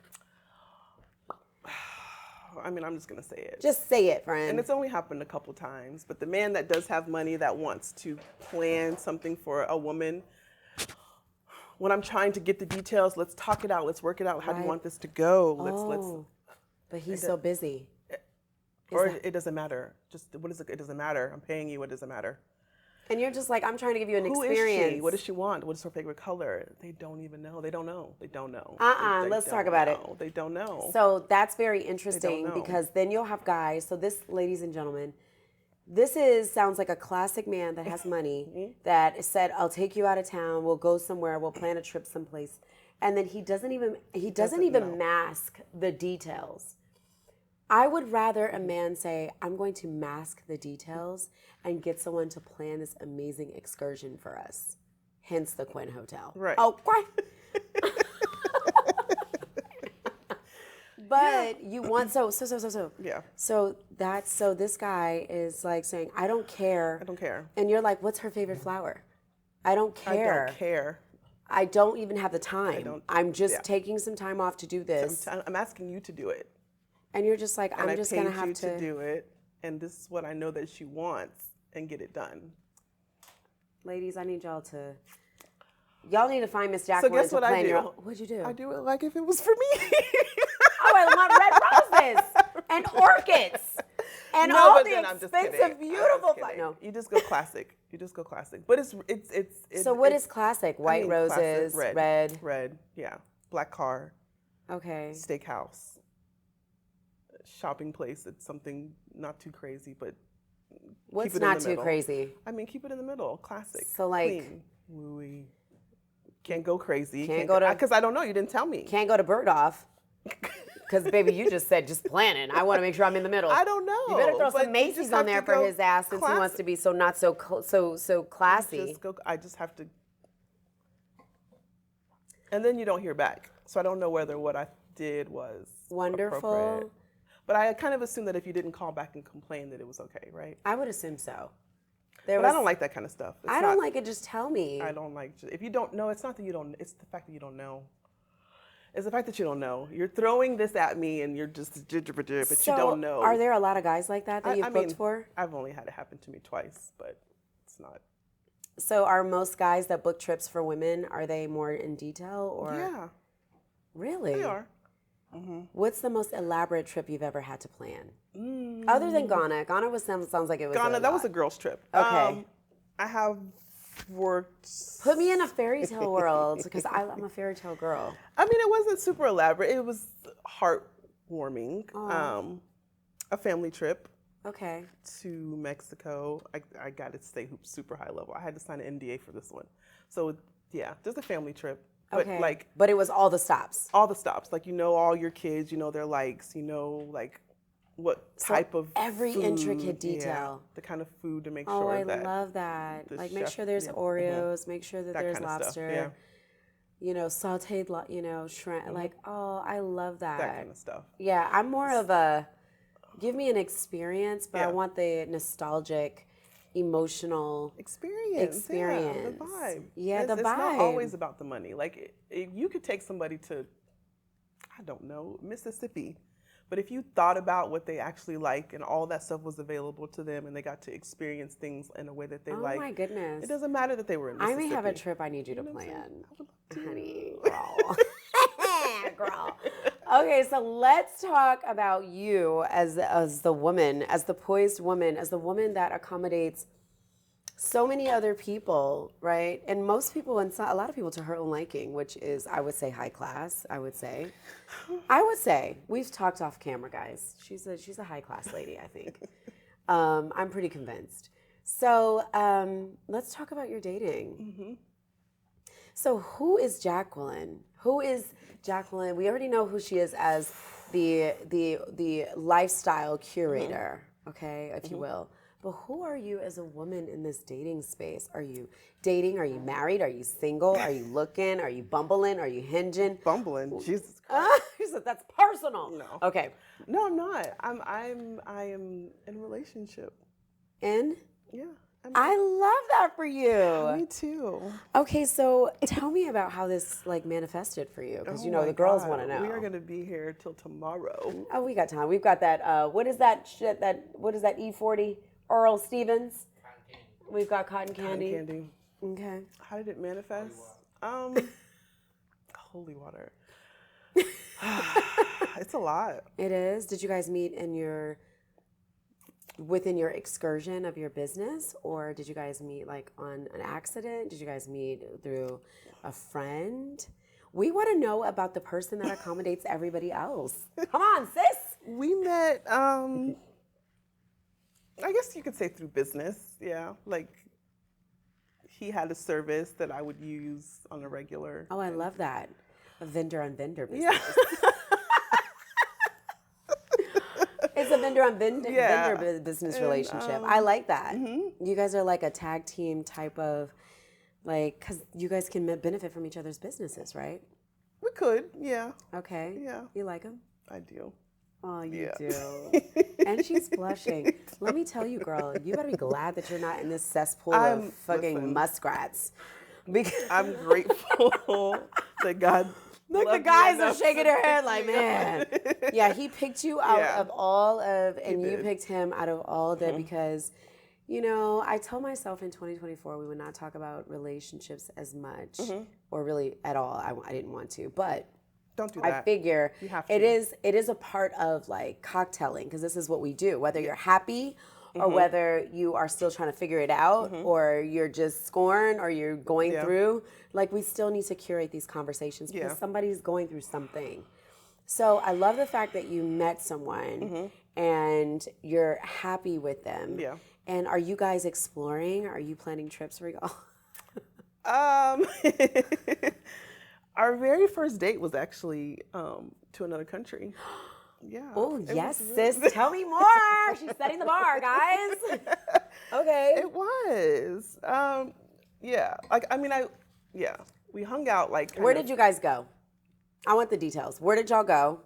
[SPEAKER 1] I mean, I'm just going to say it.
[SPEAKER 3] Just say it, friend.
[SPEAKER 1] And it's only happened a couple times. But the man that does have money that wants to plan something for a woman, when I'm trying to get the details, let's talk it out. Let's work it out. How do you want this to go?
[SPEAKER 3] But he's so busy.
[SPEAKER 1] It doesn't matter. Just what is it? It doesn't matter. I'm paying you. What does it matter?
[SPEAKER 3] And you're just like, I'm trying to give you an experience.
[SPEAKER 1] Who is she? What does she want? What is her favorite color? They don't even know. They don't know. They don't know.
[SPEAKER 3] Let's talk about it.
[SPEAKER 1] They don't know.
[SPEAKER 3] So that's very interesting because then you'll have guys. So this, ladies and gentlemen, sounds like a classic man that has money that said, I'll take you out of town. We'll go somewhere. We'll plan a trip someplace. And then he doesn't even mask the details. I would rather a man say, I'm going to mask the details and get someone to plan this amazing excursion for us. Hence the Quinn Hotel.
[SPEAKER 1] Right.
[SPEAKER 3] Oh, right. But you want,
[SPEAKER 1] Yeah.
[SPEAKER 3] So this guy is like saying, I don't care.
[SPEAKER 1] I don't care.
[SPEAKER 3] And you're like, what's her favorite flower? I don't care.
[SPEAKER 1] I don't care.
[SPEAKER 3] I don't even have the time. I'm just taking some time off to do this.
[SPEAKER 1] I'm asking you to do it.
[SPEAKER 3] And you're just like,
[SPEAKER 1] And
[SPEAKER 3] I'm just going to have
[SPEAKER 1] to do it. And this is what I know that she wants, and get it done.
[SPEAKER 3] Ladies, I need y'all need to find Miss Jacqueline. So
[SPEAKER 1] guess what I do?
[SPEAKER 3] What'd you do?
[SPEAKER 1] I do it like if it was for me.
[SPEAKER 3] Oh, I want red roses and orchids and all the expensive, beautiful. No,
[SPEAKER 1] you just go classic. But it's
[SPEAKER 3] so what is classic? White roses,
[SPEAKER 1] classic, red, yeah, black car.
[SPEAKER 3] Okay.
[SPEAKER 1] Steakhouse. Shopping place. It's something not too crazy, but
[SPEAKER 3] what's not too crazy?
[SPEAKER 1] I mean, keep it in the middle. Classic.
[SPEAKER 3] So like,
[SPEAKER 1] clean. Louis. Can't go crazy.
[SPEAKER 3] Can't go to,
[SPEAKER 1] because I don't know. You didn't tell me.
[SPEAKER 3] Can't go to Bergdorf. Because baby, you just said just planning. I want to make sure I'm in the middle.
[SPEAKER 1] I don't know.
[SPEAKER 3] You better throw some Macy's on there for his ass since he wants to be so classy.
[SPEAKER 1] I just have to. And then you don't hear back, so I don't know whether what I did was
[SPEAKER 3] wonderful.
[SPEAKER 1] But I kind of assume that if you didn't call back and complain, that it was okay, right?
[SPEAKER 3] I would assume so.
[SPEAKER 1] But I don't like that kind of stuff.
[SPEAKER 3] I don't like it. Just tell me.
[SPEAKER 1] I don't like. If you don't know, it's not that you don't. It's the fact that you don't know. It's the fact that you don't know. You're throwing this at me, and you're just but you don't know.
[SPEAKER 3] Are there a lot of guys like that you've booked for?
[SPEAKER 1] I've only had it happen to me twice, but it's not.
[SPEAKER 3] So are most guys that book trips for women, are they more in detail or?
[SPEAKER 1] Yeah.
[SPEAKER 3] Really?
[SPEAKER 1] They are. Mm-hmm.
[SPEAKER 3] What's the most elaborate trip you've ever had to plan? Other than Ghana. Ghana sounds like it was
[SPEAKER 1] Ghana, that was a girl's trip.
[SPEAKER 3] Okay.
[SPEAKER 1] I have worked.
[SPEAKER 3] Put me in a fairy tale world because I'm a fairy tale girl.
[SPEAKER 1] I mean, it wasn't super elaborate. It was heartwarming. A family trip.
[SPEAKER 3] Okay.
[SPEAKER 1] To Mexico. I got to stay super high level. I had to sign an NDA for this one. So yeah, just a family trip.
[SPEAKER 3] Okay. But it was all the stops.
[SPEAKER 1] All the stops. Like, you know all your kids, you know their likes, you know like what type of
[SPEAKER 3] every
[SPEAKER 1] food,
[SPEAKER 3] intricate detail.
[SPEAKER 1] The kind of food to make sure that.
[SPEAKER 3] Oh, I love that. Like make sure there's Oreos, make sure that there's lobster. You know, sauteed, shrimp. Like, oh, I love that.
[SPEAKER 1] That kind of stuff.
[SPEAKER 3] Yeah, I'm more of a give me an experience, but I want the nostalgic, emotional experience.
[SPEAKER 1] Yeah, the vibe.
[SPEAKER 3] Yeah, the vibe. It's
[SPEAKER 1] not always about the money. Like, you could take somebody to, I don't know, Mississippi. But if you thought about what they actually like and all that stuff was available to them and they got to experience things in a way that they like.
[SPEAKER 3] Oh my goodness.
[SPEAKER 1] It doesn't matter that they were in Mississippi.
[SPEAKER 3] I may have a trip I need you to plan. Honey, girl. Okay, so let's talk about you as the woman, as the poised woman, as the woman that accommodates so many other people, right? And most people, and a lot of people to her own liking, which is, I would say, high class. I would say, we've talked off camera, guys. She's a high class lady, I think. I'm pretty convinced. So let's talk about your dating. Mm-hmm. So who is Jacqueline? Who is Jacqueline? We already know who she is as the lifestyle curator, okay, if you will. But who are you as a woman in this dating space? Are you dating? Are you married? Are you single? Are you looking? Are you bumbling? Are you hinging?
[SPEAKER 1] Bumbling? Jesus Christ.
[SPEAKER 3] She said that's personal.
[SPEAKER 1] No.
[SPEAKER 3] Okay.
[SPEAKER 1] No, I'm not. I am in a relationship.
[SPEAKER 3] In?
[SPEAKER 1] Yeah.
[SPEAKER 3] I love that for you.
[SPEAKER 1] Me too.
[SPEAKER 3] Okay, so tell me about how this manifested for you, because the girls want to know.
[SPEAKER 1] We are going to be here till tomorrow.
[SPEAKER 3] Oh, we got time. We've got that. What is that shit? What is that E40? Earl Stevens. Cotton candy. We've got cotton candy.
[SPEAKER 1] Cotton candy.
[SPEAKER 3] Okay.
[SPEAKER 1] How did it manifest? Holy water. It's a lot.
[SPEAKER 3] It is. Did you guys meet within your excursion of your business, or did you guys meet like on an accident? Did you guys meet through a friend? We want to know about the person that accommodates everybody else. Come on, sis.
[SPEAKER 1] We met, I guess you could say through business. Yeah. Like, he had a service that I would use on a regular.
[SPEAKER 3] Oh, I love that. A vendor on vendor business.
[SPEAKER 1] Yeah.
[SPEAKER 3] It's a vendor on vendor business relationship. I like that. Mm-hmm. You guys are like a tag team type of, like, because you guys can benefit from each other's businesses, right?
[SPEAKER 1] We could, yeah.
[SPEAKER 3] Okay.
[SPEAKER 1] Yeah.
[SPEAKER 3] You like them?
[SPEAKER 1] I do.
[SPEAKER 3] Oh, you do. And she's blushing. Let me tell you, girl, you better be glad that you're not in this cesspool of fucking muskrats.
[SPEAKER 1] I'm grateful that God.
[SPEAKER 3] Look, the
[SPEAKER 1] loved me
[SPEAKER 3] guys are
[SPEAKER 1] enough
[SPEAKER 3] shaking
[SPEAKER 1] to
[SPEAKER 3] their head
[SPEAKER 1] pick
[SPEAKER 3] like,
[SPEAKER 1] me
[SPEAKER 3] man.
[SPEAKER 1] up.
[SPEAKER 3] Yeah, he picked you out
[SPEAKER 1] Yeah.
[SPEAKER 3] of all of, and you
[SPEAKER 1] did.
[SPEAKER 3] picked him out of all of it because, you know, I told myself in 2024 we would not talk about relationships as much, or really at all. I didn't want to, but
[SPEAKER 1] Don't do that.
[SPEAKER 3] I figure
[SPEAKER 1] You have
[SPEAKER 3] it
[SPEAKER 1] to.
[SPEAKER 3] is a part of like cocktailing, because this is what we do. Whether you're happy or whether you are still trying to figure it out, or you're just scorned, or you're going through, like we still need to curate these conversations because somebody's going through something. So I love the fact that you met someone and you're happy with them.
[SPEAKER 1] Yeah.
[SPEAKER 3] And are you guys exploring? Are you planning trips for y'all?
[SPEAKER 1] Our very first date was actually to another country. Yeah.
[SPEAKER 3] Oh,
[SPEAKER 1] it
[SPEAKER 3] yes,
[SPEAKER 1] was
[SPEAKER 3] sis.
[SPEAKER 1] really-
[SPEAKER 3] Tell me more. She's setting the bar, guys. Okay.
[SPEAKER 1] It was. Yeah. Like, I mean, we hung out like.
[SPEAKER 3] Where did you guys go? I want the details. Where did y'all go?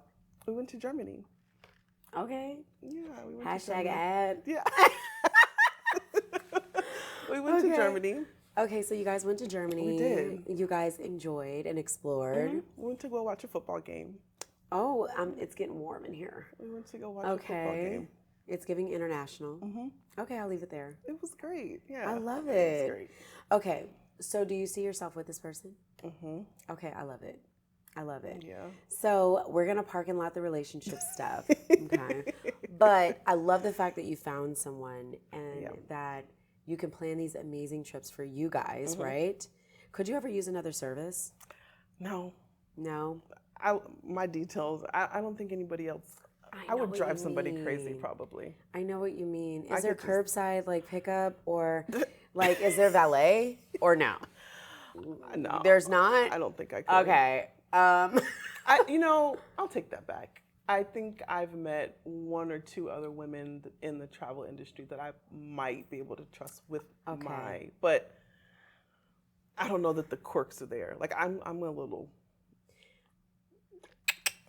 [SPEAKER 1] We went to Germany.
[SPEAKER 3] Okay.
[SPEAKER 1] Yeah. We went to
[SPEAKER 3] Hashtag
[SPEAKER 1] Germany.
[SPEAKER 3] ad.
[SPEAKER 1] Yeah. We went to Germany.
[SPEAKER 3] Okay, so you guys went to Germany.
[SPEAKER 1] We did.
[SPEAKER 3] You guys enjoyed and explored.
[SPEAKER 1] We went to go watch a football game.
[SPEAKER 3] Oh, it's getting warm in here.
[SPEAKER 1] We went to go watch a football
[SPEAKER 3] Okay.
[SPEAKER 1] game.
[SPEAKER 3] It's giving international. Okay, I'll leave it there.
[SPEAKER 1] It was great. Yeah.
[SPEAKER 3] I love
[SPEAKER 1] It
[SPEAKER 3] it.
[SPEAKER 1] was great.
[SPEAKER 3] Okay, so do you see yourself with this person? Okay, I love it. I love it.
[SPEAKER 1] Yeah.
[SPEAKER 3] So we're gonna parking lot the relationship stuff. Okay. But I love the fact that you found someone and that you can plan these amazing trips for you guys, right? Could you ever use another service?
[SPEAKER 1] No.
[SPEAKER 3] No.
[SPEAKER 1] My details. I don't think anybody else. I
[SPEAKER 3] know
[SPEAKER 1] would
[SPEAKER 3] what
[SPEAKER 1] drive
[SPEAKER 3] you
[SPEAKER 1] somebody crazy
[SPEAKER 3] mean.
[SPEAKER 1] probably.
[SPEAKER 3] I know what you mean. Is
[SPEAKER 1] I
[SPEAKER 3] there
[SPEAKER 1] could just-
[SPEAKER 3] curbside like pickup or like is there valet or no?
[SPEAKER 1] No.
[SPEAKER 3] There's not?
[SPEAKER 1] I don't think I could.
[SPEAKER 3] Okay.
[SPEAKER 1] I'll take that back. I think I've met one or two other women in the travel industry that I might be able to trust with but I don't know that the quirks are there. Like I'm a little.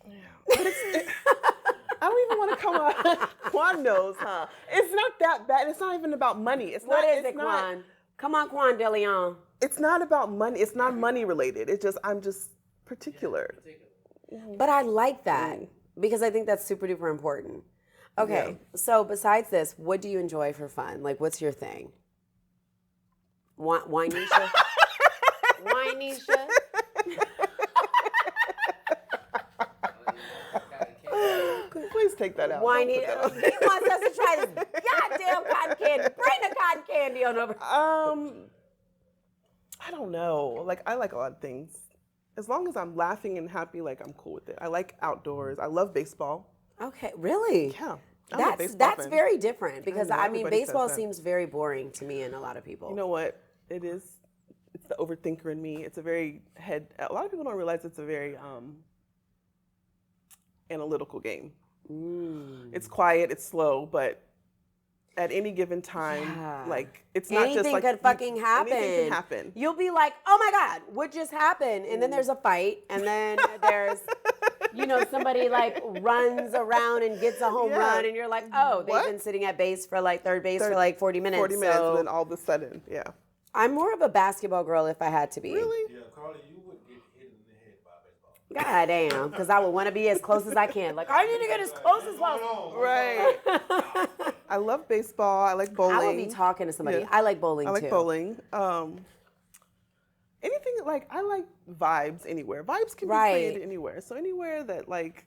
[SPEAKER 1] Yeah. But I don't even want to come on. Quan knows, huh? It's not that bad. It's not even about money.
[SPEAKER 3] What is it, Quan? Come on, Quan De Leon.
[SPEAKER 1] It's not about money. It's not money related. I'm just particular.
[SPEAKER 3] But I like that because I think that's super duper important. Okay, so besides this, what do you enjoy for fun? Like, what's your thing? Wineisha? Wineisha?
[SPEAKER 1] Please take that out. Don't put that out.
[SPEAKER 3] He wants us to try this goddamn cotton candy. Bring the cotton candy on over.
[SPEAKER 1] I don't know. Like, I like a lot of things. As long as I'm laughing and happy, like, I'm cool with it. I like outdoors. I love baseball.
[SPEAKER 3] Okay, really?
[SPEAKER 1] Yeah. I'm a baseball
[SPEAKER 3] That's
[SPEAKER 1] fan.
[SPEAKER 3] very different because
[SPEAKER 1] know,
[SPEAKER 3] I mean
[SPEAKER 1] everybody says
[SPEAKER 3] baseball
[SPEAKER 1] that.
[SPEAKER 3] seems very boring to me and a lot of people.
[SPEAKER 1] You know what? It is. It's the overthinker in me. It's a very a lot of people don't realize it's a very analytical game. It's quiet, it's slow, but at any given time, like it's not just
[SPEAKER 3] anything
[SPEAKER 1] like
[SPEAKER 3] could fucking happen.
[SPEAKER 1] Anything can happen.
[SPEAKER 3] You'll be like, oh my God, what just happened? And then there's a fight, and then there's, somebody like runs around and gets a home run, and you're like, oh, they've been sitting at base for like third base for like 40 minutes.
[SPEAKER 1] 40 minutes,
[SPEAKER 3] so
[SPEAKER 1] and then all of a sudden, yeah.
[SPEAKER 3] I'm more of a basketball girl if I had to be.
[SPEAKER 1] Really?
[SPEAKER 4] Yeah, Carly, you would get hit in the head by a baseball.
[SPEAKER 3] God damn, because I would want to be as close as I can. Like, I need to get as close as possible.
[SPEAKER 1] Right. I love baseball. I like bowling.
[SPEAKER 3] I would be talking to somebody.
[SPEAKER 1] Yeah.
[SPEAKER 3] I like bowling too.
[SPEAKER 1] I like bowling. Anything like I like vibes anywhere. Vibes can be created anywhere. So anywhere that like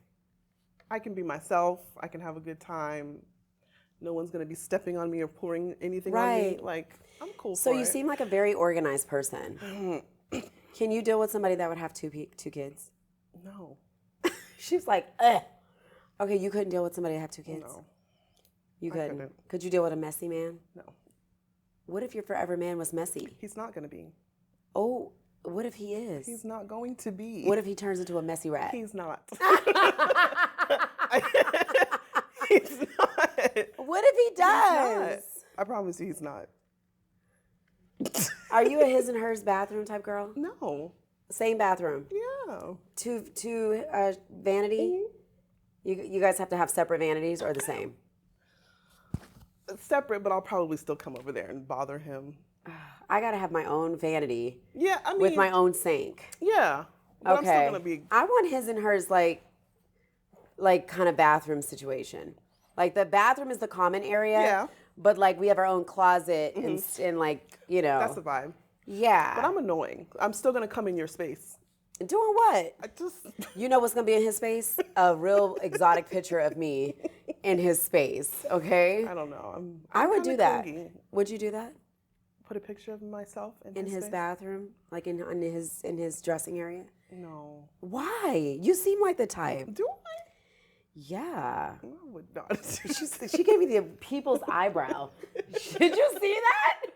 [SPEAKER 1] I can be myself, I can have a good time. No one's gonna be stepping on me or pouring anything on me. Like I'm cool.
[SPEAKER 3] So you seem like a very organized person. Can you deal with somebody that would have two kids?
[SPEAKER 1] No.
[SPEAKER 3] She's like, ugh. Okay, you couldn't deal with somebody that had two kids?
[SPEAKER 1] No.
[SPEAKER 3] You couldn't?
[SPEAKER 1] couldn't.
[SPEAKER 3] Could you deal with a messy man?
[SPEAKER 1] No.
[SPEAKER 3] What if your forever man was messy?
[SPEAKER 1] He's not gonna be.
[SPEAKER 3] Oh, what if he is?
[SPEAKER 1] He's not going to be.
[SPEAKER 3] What if he turns into a messy rat?
[SPEAKER 1] He's not. He's not.
[SPEAKER 3] What if he
[SPEAKER 1] He's
[SPEAKER 3] does?
[SPEAKER 1] not. I promise you he's not.
[SPEAKER 3] Are you a his and hers bathroom type girl?
[SPEAKER 1] No.
[SPEAKER 3] Same bathroom?
[SPEAKER 1] Yeah.
[SPEAKER 3] Two vanity? You guys have to have separate vanities or the same?
[SPEAKER 1] Separate, but I'll probably still come over there and bother him.
[SPEAKER 3] I gotta have my own vanity
[SPEAKER 1] Yeah, I mean,
[SPEAKER 3] with my own sink.
[SPEAKER 1] Yeah. But I'm still
[SPEAKER 3] Okay.
[SPEAKER 1] gonna be.
[SPEAKER 3] I want his and hers like kind of bathroom situation. Like the bathroom is the common area.
[SPEAKER 1] Yeah.
[SPEAKER 3] But like we have our own closet and like, you know.
[SPEAKER 1] That's the vibe.
[SPEAKER 3] Yeah.
[SPEAKER 1] But I'm annoying. I'm still gonna come in your space.
[SPEAKER 3] Doing what?
[SPEAKER 1] I just.
[SPEAKER 3] You know what's gonna be in his space? A real exotic picture of me in his space. Okay.
[SPEAKER 1] I don't know.
[SPEAKER 3] I would
[SPEAKER 1] kinda
[SPEAKER 3] do that.
[SPEAKER 1] clingy.
[SPEAKER 3] Would you do that
[SPEAKER 1] Put a picture of myself
[SPEAKER 3] in his
[SPEAKER 1] space?
[SPEAKER 3] bathroom, like in his dressing area?
[SPEAKER 1] No.
[SPEAKER 3] Why? You seem like the type.
[SPEAKER 1] Do I?
[SPEAKER 3] Yeah.
[SPEAKER 1] I would not.
[SPEAKER 3] She gave me the people's eyebrow. Did you see that?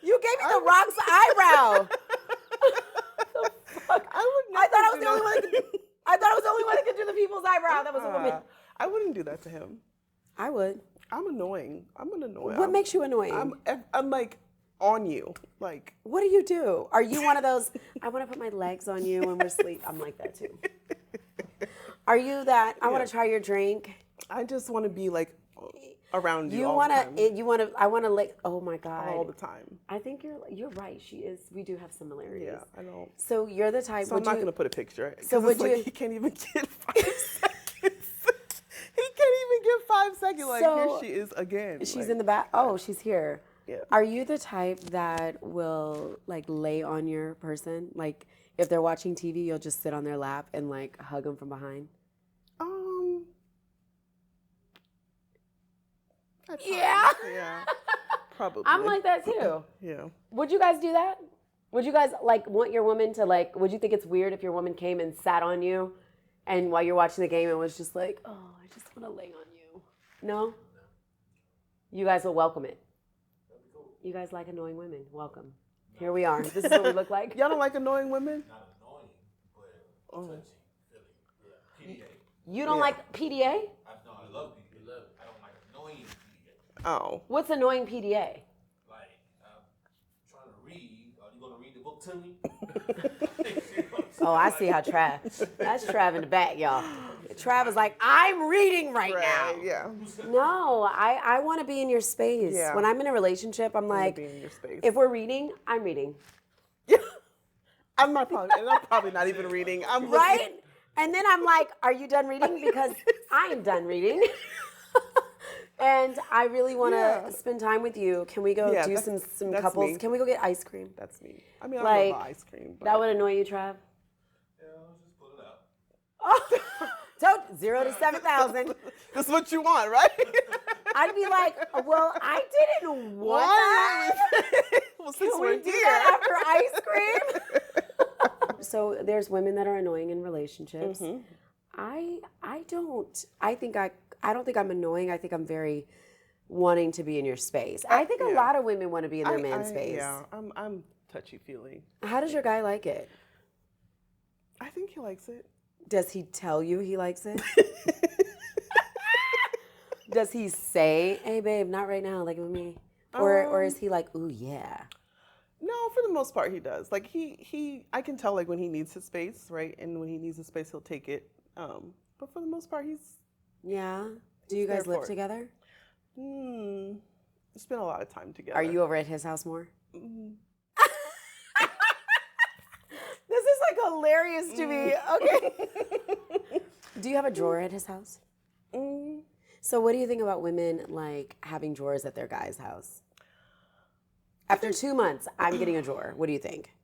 [SPEAKER 3] You gave me the Rock's eyebrow. The fuck? I thought I was the only one that could. I thought I was the only one that could do the people's eyebrow. That was a woman.
[SPEAKER 1] I wouldn't do that to him.
[SPEAKER 3] I would.
[SPEAKER 1] I'm annoying. I'm an annoying.
[SPEAKER 3] What makes you annoying?
[SPEAKER 1] I'm like on you. Like.
[SPEAKER 3] What do you do? Are you one of those? I want to put my legs on you when we're asleep. I'm like that too. Are you that? I want to try your drink.
[SPEAKER 1] I just want to be like around you.
[SPEAKER 3] You
[SPEAKER 1] all
[SPEAKER 3] want
[SPEAKER 1] the time.
[SPEAKER 3] to? You want to? I want to like. Oh my god.
[SPEAKER 1] All the time.
[SPEAKER 3] I think you're right. She is. We do have similarities.
[SPEAKER 1] Yeah, I know.
[SPEAKER 3] So you're the type.
[SPEAKER 1] So I'm not gonna put a picture.
[SPEAKER 3] So would you?
[SPEAKER 1] He can't even get 5 seconds. He can't even get 5 seconds. Like
[SPEAKER 3] So,
[SPEAKER 1] here she is again.
[SPEAKER 3] She's
[SPEAKER 1] like,
[SPEAKER 3] in the back. Oh, she's here.
[SPEAKER 1] Yeah.
[SPEAKER 3] Are you the type that will like lay on your person? Like if they're watching TV, you'll just sit on their lap and like hug them from behind? Yeah.
[SPEAKER 1] Yeah. Probably.
[SPEAKER 3] I'm like that too.
[SPEAKER 1] Yeah.
[SPEAKER 3] Would you guys do that? Would you guys like want your woman to like? Would you think it's weird if your woman came and sat on you, and while you're watching the game, and was just like, oh, I just want to lay on you? No. You guys will welcome it. You guys like annoying women? Welcome. Here we are. This is what we look like.
[SPEAKER 1] Y'all don't like annoying women?
[SPEAKER 4] Not annoying, but touchy. Feeling. PDA.
[SPEAKER 3] You don't like PDA?
[SPEAKER 4] I love PDA. I don't like annoying PDA.
[SPEAKER 1] Oh.
[SPEAKER 3] What's annoying PDA?
[SPEAKER 4] Like, trying to read. Are you going to read the book to me?
[SPEAKER 3] Oh, I see how Trav. That's Trav in the back, y'all. Trav is like, I'm reading right now.
[SPEAKER 1] Yeah.
[SPEAKER 3] No, I want to be in your space.
[SPEAKER 1] Yeah.
[SPEAKER 3] When I'm in a relationship, I'm like,
[SPEAKER 1] Be in your space.
[SPEAKER 3] if we're reading, I'm reading.
[SPEAKER 1] Yeah. I'm probably not even reading. I'm looking.
[SPEAKER 3] Right? And then I'm like, are you done reading? Because I am done reading. And I really want to spend time with you. Can we go do some
[SPEAKER 1] that's
[SPEAKER 3] couples?
[SPEAKER 1] me.
[SPEAKER 3] Can we go get ice cream?
[SPEAKER 1] That's me. I mean, I
[SPEAKER 3] Like,
[SPEAKER 1] love ice cream. But
[SPEAKER 3] That would annoy you, Trav?
[SPEAKER 4] Yeah, just pull it out.
[SPEAKER 3] Told 0 to 7,000.
[SPEAKER 1] that's what you want, right?
[SPEAKER 3] I'd be like, well, I didn't want
[SPEAKER 1] Why?
[SPEAKER 3] that.
[SPEAKER 1] Well, since
[SPEAKER 3] Can
[SPEAKER 1] we're
[SPEAKER 3] we do
[SPEAKER 1] here.
[SPEAKER 3] that after ice cream? So there's women that are annoying in relationships.
[SPEAKER 1] Mm-hmm.
[SPEAKER 3] I don't think I'm annoying. I think I'm very wanting to be in your space. I think a lot of women want to be in their man's space.
[SPEAKER 1] Yeah, I'm touchy-feely.
[SPEAKER 3] How does your guy like it?
[SPEAKER 1] I think he likes it.
[SPEAKER 3] Does he tell you he likes it? Does he say, hey babe, not right now, like with me? Or is he like, ooh yeah?
[SPEAKER 1] No, for the most part he does. Like I can tell like when he needs his space, right? And when he needs his space, he'll take it. But for the most part, he's
[SPEAKER 3] Yeah. Do you guys
[SPEAKER 1] there
[SPEAKER 3] live
[SPEAKER 1] for it.
[SPEAKER 3] together?
[SPEAKER 1] spent a lot of time together.
[SPEAKER 3] Are you over at his house more? This is like hilarious to me. Okay. Do you have a drawer at his house? So what do you think about women like having drawers at their guy's house? After 2 months, I'm getting a drawer. What do you think?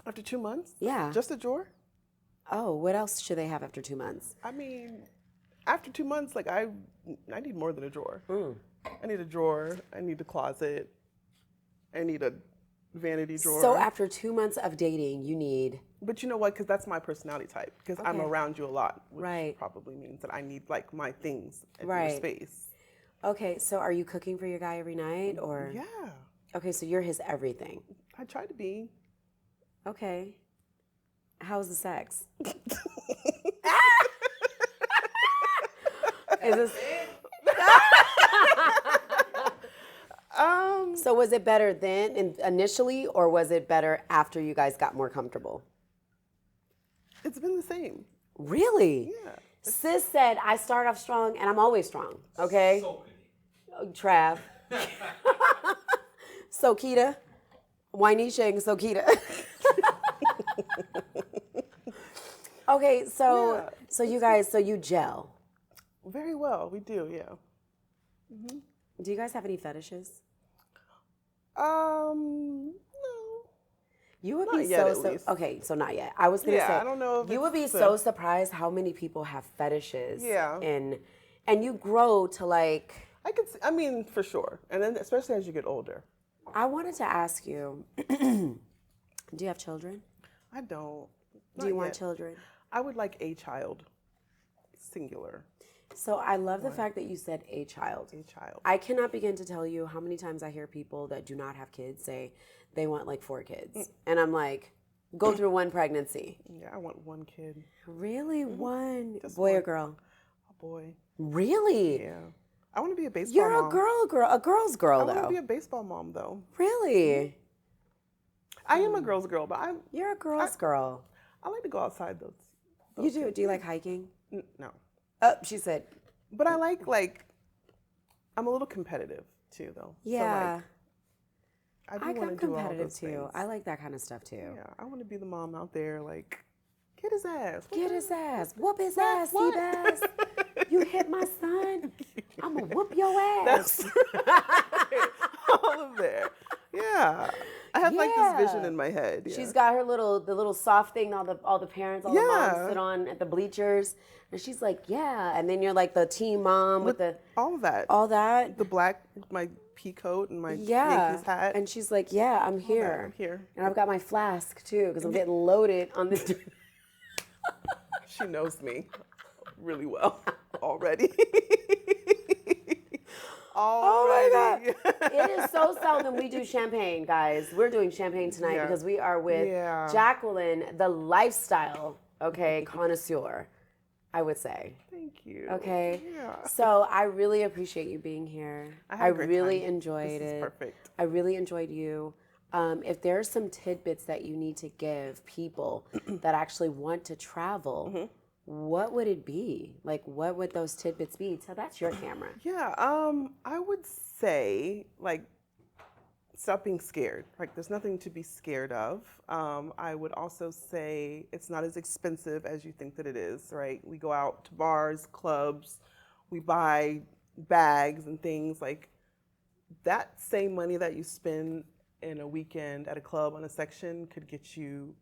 [SPEAKER 1] After 2 months?
[SPEAKER 3] Yeah.
[SPEAKER 1] Just a drawer?
[SPEAKER 3] Oh, what else should they have after 2 months?
[SPEAKER 1] I mean, after 2 months, like I need more than a drawer. I need a drawer. I need a closet. I need a vanity drawer.
[SPEAKER 3] So after 2 months of dating, you need...
[SPEAKER 1] But you know what? Because that's my personality type. Because I'm around you a lot, which
[SPEAKER 3] Right.
[SPEAKER 1] probably means that I need like my things at
[SPEAKER 3] Right.
[SPEAKER 1] your space.
[SPEAKER 3] Okay, so are you cooking for your guy every night or?
[SPEAKER 1] Yeah,
[SPEAKER 3] Okay, so you're his everything.
[SPEAKER 1] I try to be.
[SPEAKER 3] Okay. How's the sex? Is this... So was it better then initially, or was it better after you guys got more comfortable?
[SPEAKER 1] It's been the same.
[SPEAKER 3] Really?
[SPEAKER 1] Yeah.
[SPEAKER 3] Sis said, I start off strong and I'm always strong, okay?
[SPEAKER 4] So pretty.
[SPEAKER 3] Trav. So, Keita, Wynisha and Sokita. Okay, so you guys, so you gel.
[SPEAKER 1] Very well, we do, yeah.
[SPEAKER 3] Do you guys have any fetishes?
[SPEAKER 1] No.
[SPEAKER 3] You would
[SPEAKER 1] Not
[SPEAKER 3] be
[SPEAKER 1] yet, at
[SPEAKER 3] so
[SPEAKER 1] least.
[SPEAKER 3] okay, so not yet. I was gonna say
[SPEAKER 1] I don't know if
[SPEAKER 3] you would be
[SPEAKER 1] it's
[SPEAKER 3] so surprised how many people have fetishes.
[SPEAKER 1] Yeah.
[SPEAKER 3] And you grow to like
[SPEAKER 1] I mean, for sure. And then especially as you get older.
[SPEAKER 3] I wanted to ask you, do you have children?
[SPEAKER 1] I don't.
[SPEAKER 3] Do you
[SPEAKER 1] Not
[SPEAKER 3] want
[SPEAKER 1] yet.
[SPEAKER 3] children?
[SPEAKER 1] I would like a child. Singular.
[SPEAKER 3] So I love the fact that you said a child.
[SPEAKER 1] A child.
[SPEAKER 3] I cannot begin to tell you how many times I hear people that do not have kids say they want like 4 kids. And I'm like, go through one pregnancy.
[SPEAKER 1] Yeah, I want one kid.
[SPEAKER 3] Really? One?
[SPEAKER 1] Just
[SPEAKER 3] Boy or
[SPEAKER 1] one.
[SPEAKER 3] girl?
[SPEAKER 1] A boy.
[SPEAKER 3] Really?
[SPEAKER 1] Yeah. I want to be a baseball
[SPEAKER 3] You're
[SPEAKER 1] mom.
[SPEAKER 3] a girl's girl
[SPEAKER 1] I want to
[SPEAKER 3] though.
[SPEAKER 1] be a baseball mom, though.
[SPEAKER 3] Really?
[SPEAKER 1] I am a girl's girl, but
[SPEAKER 3] You're a girl's girl.
[SPEAKER 1] I like to go outside, though.
[SPEAKER 3] You do? Do you like hiking?
[SPEAKER 1] No.
[SPEAKER 3] Oh, she said,
[SPEAKER 1] But I like, I'm a little competitive, too, though.
[SPEAKER 3] yeah.
[SPEAKER 1] So, like,
[SPEAKER 3] I
[SPEAKER 1] do want
[SPEAKER 3] got
[SPEAKER 1] to do all
[SPEAKER 3] competitive
[SPEAKER 1] those
[SPEAKER 3] too.
[SPEAKER 1] things.
[SPEAKER 3] I like that kind of stuff too.
[SPEAKER 1] Yeah, I want to be the mom out there, like, get his ass.
[SPEAKER 3] Get his ass. Whoop his ass,
[SPEAKER 1] what?
[SPEAKER 3] Seabass. You hit my son. I'm going to whoop your ass.
[SPEAKER 1] All of that. Yeah. I have like this vision in my head. Yeah.
[SPEAKER 3] She's got her the little soft thing all the parents, all the moms
[SPEAKER 1] Yeah.
[SPEAKER 3] sit on at the bleachers. And she's like, yeah. And then you're like the team mom with the
[SPEAKER 1] all of that.
[SPEAKER 3] all that.
[SPEAKER 1] The black, my pea coat and my
[SPEAKER 3] Yeah.
[SPEAKER 1] Yankees hat.
[SPEAKER 3] And she's like, yeah, I'm here.
[SPEAKER 1] I'm here.
[SPEAKER 3] And I've got my flask too, because I'm getting loaded on this.
[SPEAKER 1] She knows me really well already.
[SPEAKER 3] Oh my
[SPEAKER 1] Already.
[SPEAKER 3] God. It is so seldom we do champagne, guys. We're doing champagne tonight
[SPEAKER 1] Yeah.
[SPEAKER 3] because we are with
[SPEAKER 1] Yeah.
[SPEAKER 3] Jacqueline, the lifestyle, connoisseur, I would say.
[SPEAKER 1] Thank you.
[SPEAKER 3] Okay.
[SPEAKER 1] Yeah.
[SPEAKER 3] So I really appreciate you being here.
[SPEAKER 1] I had a great
[SPEAKER 3] really
[SPEAKER 1] time.
[SPEAKER 3] enjoyed
[SPEAKER 1] This is
[SPEAKER 3] it.
[SPEAKER 1] perfect.
[SPEAKER 3] I really enjoyed you. If there's some tidbits that you need to give people that actually want to travel,
[SPEAKER 1] Mm-hmm.
[SPEAKER 3] what would it be? Like, what would those tidbits be? So that's your camera.
[SPEAKER 1] Yeah, I would say like stop being scared. Like there's nothing to be scared of. I would also say it's not as expensive as you think that it is, right? We go out to bars, clubs, we buy bags and things like that same money that you spend in a weekend at a club on a section could get you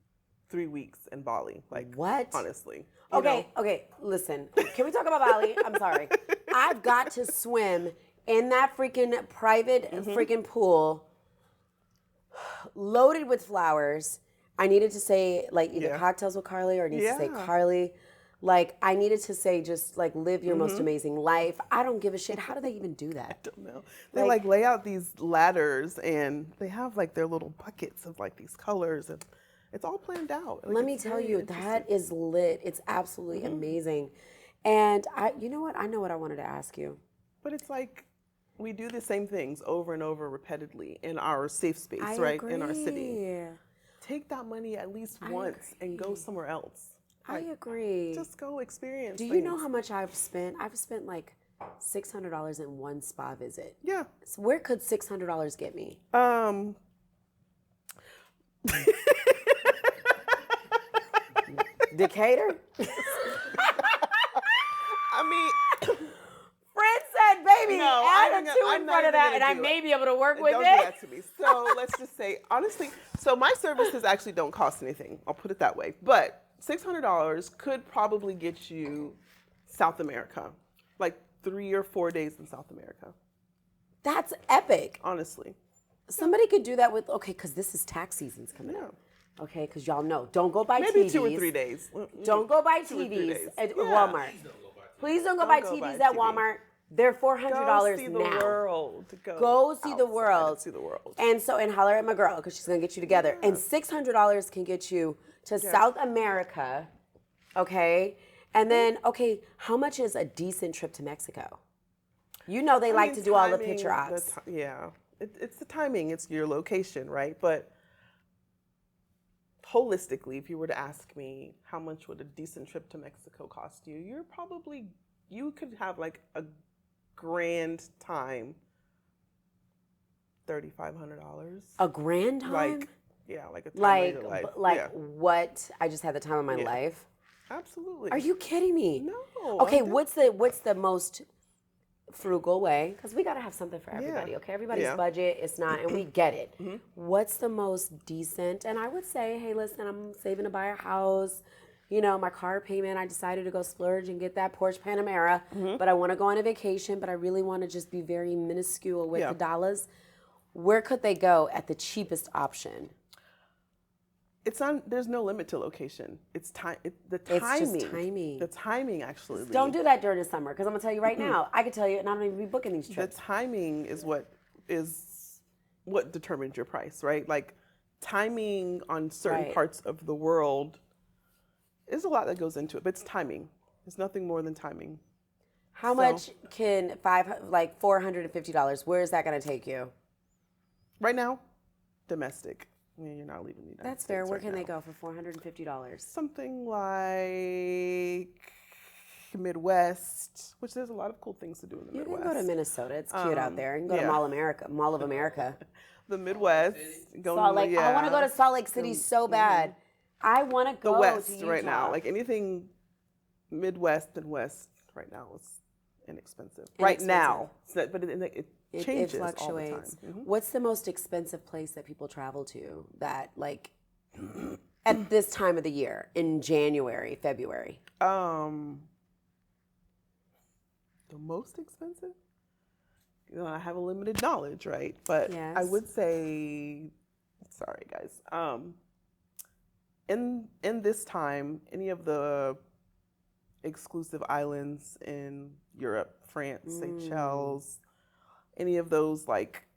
[SPEAKER 1] 3 weeks in Bali. Like
[SPEAKER 3] What?
[SPEAKER 1] honestly. You know?
[SPEAKER 3] Okay, listen. Can we talk about Bali? I'm sorry. I've got to swim in that freaking private freaking pool loaded with flowers. I needed to say like either
[SPEAKER 1] Yeah.
[SPEAKER 3] cocktails with Carly or I needed to say
[SPEAKER 1] Yeah.
[SPEAKER 3] Carly. Like I needed to say just like live your most amazing life. I don't give a shit. How do they even do that?
[SPEAKER 1] Don't know. They like lay out these ladders and they have like their little buckets of like these colors and it's all planned out. Like,
[SPEAKER 3] Let me
[SPEAKER 1] it's
[SPEAKER 3] tell
[SPEAKER 1] very
[SPEAKER 3] you,
[SPEAKER 1] interesting.
[SPEAKER 3] that is lit. It's absolutely amazing. And you know what? I know what I wanted to ask you.
[SPEAKER 1] But it's like we do the same things over and over repeatedly in our safe space,
[SPEAKER 3] I
[SPEAKER 1] right?
[SPEAKER 3] agree.
[SPEAKER 1] In our city. Take that money at least once and go somewhere else.
[SPEAKER 3] I
[SPEAKER 1] Like,
[SPEAKER 3] agree.
[SPEAKER 1] Just go experience.
[SPEAKER 3] Do you know how much I've spent? I've spent like $600 in one spa visit.
[SPEAKER 1] Yeah.
[SPEAKER 3] So where could $600 get me? Decatur?
[SPEAKER 1] I mean,
[SPEAKER 3] Fred said, baby,
[SPEAKER 1] No,
[SPEAKER 3] add
[SPEAKER 1] I'm
[SPEAKER 3] a
[SPEAKER 1] not
[SPEAKER 3] 2
[SPEAKER 1] gonna-
[SPEAKER 3] in
[SPEAKER 1] I'm
[SPEAKER 3] front
[SPEAKER 1] not
[SPEAKER 3] of that,
[SPEAKER 1] even
[SPEAKER 3] and I
[SPEAKER 1] gonna do
[SPEAKER 3] may
[SPEAKER 1] it.
[SPEAKER 3] be able to work with
[SPEAKER 1] don't
[SPEAKER 3] it.
[SPEAKER 1] do that to me. So let's just say, honestly, so my services actually don't cost anything. I'll put it that way. But $600 could probably get you South America, like 3 or 4 days in South America,
[SPEAKER 3] That's epic.
[SPEAKER 1] honestly.
[SPEAKER 3] Somebody could do that with, okay, because this is tax season's coming
[SPEAKER 1] Yeah.
[SPEAKER 3] up. Okay, because y'all know, don't go buy
[SPEAKER 1] Maybe
[SPEAKER 3] TVs.
[SPEAKER 1] 2 or 3 days.
[SPEAKER 3] Don't go buy
[SPEAKER 1] 2 or 3
[SPEAKER 3] TVs
[SPEAKER 1] days.
[SPEAKER 3] at
[SPEAKER 1] Yeah.
[SPEAKER 3] Walmart. Please don't go buy
[SPEAKER 1] go buy
[SPEAKER 3] TVs
[SPEAKER 1] a
[SPEAKER 3] at
[SPEAKER 1] TV.
[SPEAKER 3] Walmart. They're $400
[SPEAKER 1] Go see the
[SPEAKER 3] now.
[SPEAKER 1] world.
[SPEAKER 3] Go see the
[SPEAKER 1] outside
[SPEAKER 3] world.
[SPEAKER 1] and see the world.
[SPEAKER 3] And so, and holler at my girl because she's gonna get you together. And $600 can get you to South America, okay? And then, okay, how much is a decent trip to Mexico? You know they like to do all the
[SPEAKER 1] timing,
[SPEAKER 3] picture ops.
[SPEAKER 1] Yeah, it's the timing. It's your location, right? But holistically, if you were to ask me how much would a decent trip to Mexico cost you, you could have like a grand time $3,500.
[SPEAKER 3] A grand time?
[SPEAKER 1] Like, yeah, like a time of your life. Yeah.
[SPEAKER 3] What? I just had the time of my life.
[SPEAKER 1] Absolutely.
[SPEAKER 3] Are you kidding me?
[SPEAKER 1] No.
[SPEAKER 3] Okay, what's the most frugal way? Because we got to have something for everybody, okay? Everybody's budget is not, and we get it. What's the most decent? And I would say, hey, listen, I'm saving to buy a house. You know, my car payment, I decided to go splurge and get that Porsche Panamera, but I want to go on a vacation, but I really want to just be very minuscule with the dollars. Where could they go at the cheapest option?
[SPEAKER 1] There's no limit to location. It's time. The timing.
[SPEAKER 3] It's just timing.
[SPEAKER 1] The timing, actually.
[SPEAKER 3] Don't do that during the summer, because I'm gonna tell you right now. I could tell you, and I don't even be booking these trips.
[SPEAKER 1] The timing is what determines your price, right? Like timing on certain parts of the world. There's a lot that goes into it, but it's timing. It's nothing more than timing.
[SPEAKER 3] How much can $450? Where is that gonna take you?
[SPEAKER 1] Right now, domestic. Yeah, you're not leaving the United
[SPEAKER 3] That's
[SPEAKER 1] States
[SPEAKER 3] fair. Where
[SPEAKER 1] right
[SPEAKER 3] can
[SPEAKER 1] now.
[SPEAKER 3] they go for $450?
[SPEAKER 1] Something like Midwest, which there's a lot of cool things to do in the Midwest.
[SPEAKER 3] You can go to Minnesota. It's cute out there. You can go to Mall of America.
[SPEAKER 1] The Midwest.
[SPEAKER 3] Salt Lake. I want to go to Salt Lake City so bad. I want to go
[SPEAKER 1] the West
[SPEAKER 3] to Utah.
[SPEAKER 1] right now. Like anything Midwest and West right now is inexpensive. Right now. So, but it changes
[SPEAKER 3] it fluctuates.
[SPEAKER 1] all the time.
[SPEAKER 3] What's the most expensive place that people travel to that, like, at this time of the year, in January, February?
[SPEAKER 1] The most expensive? You know, I have a limited knowledge, right? But I would say, sorry guys, in this time, any of the exclusive islands in Europe, France, Seychelles, any of those like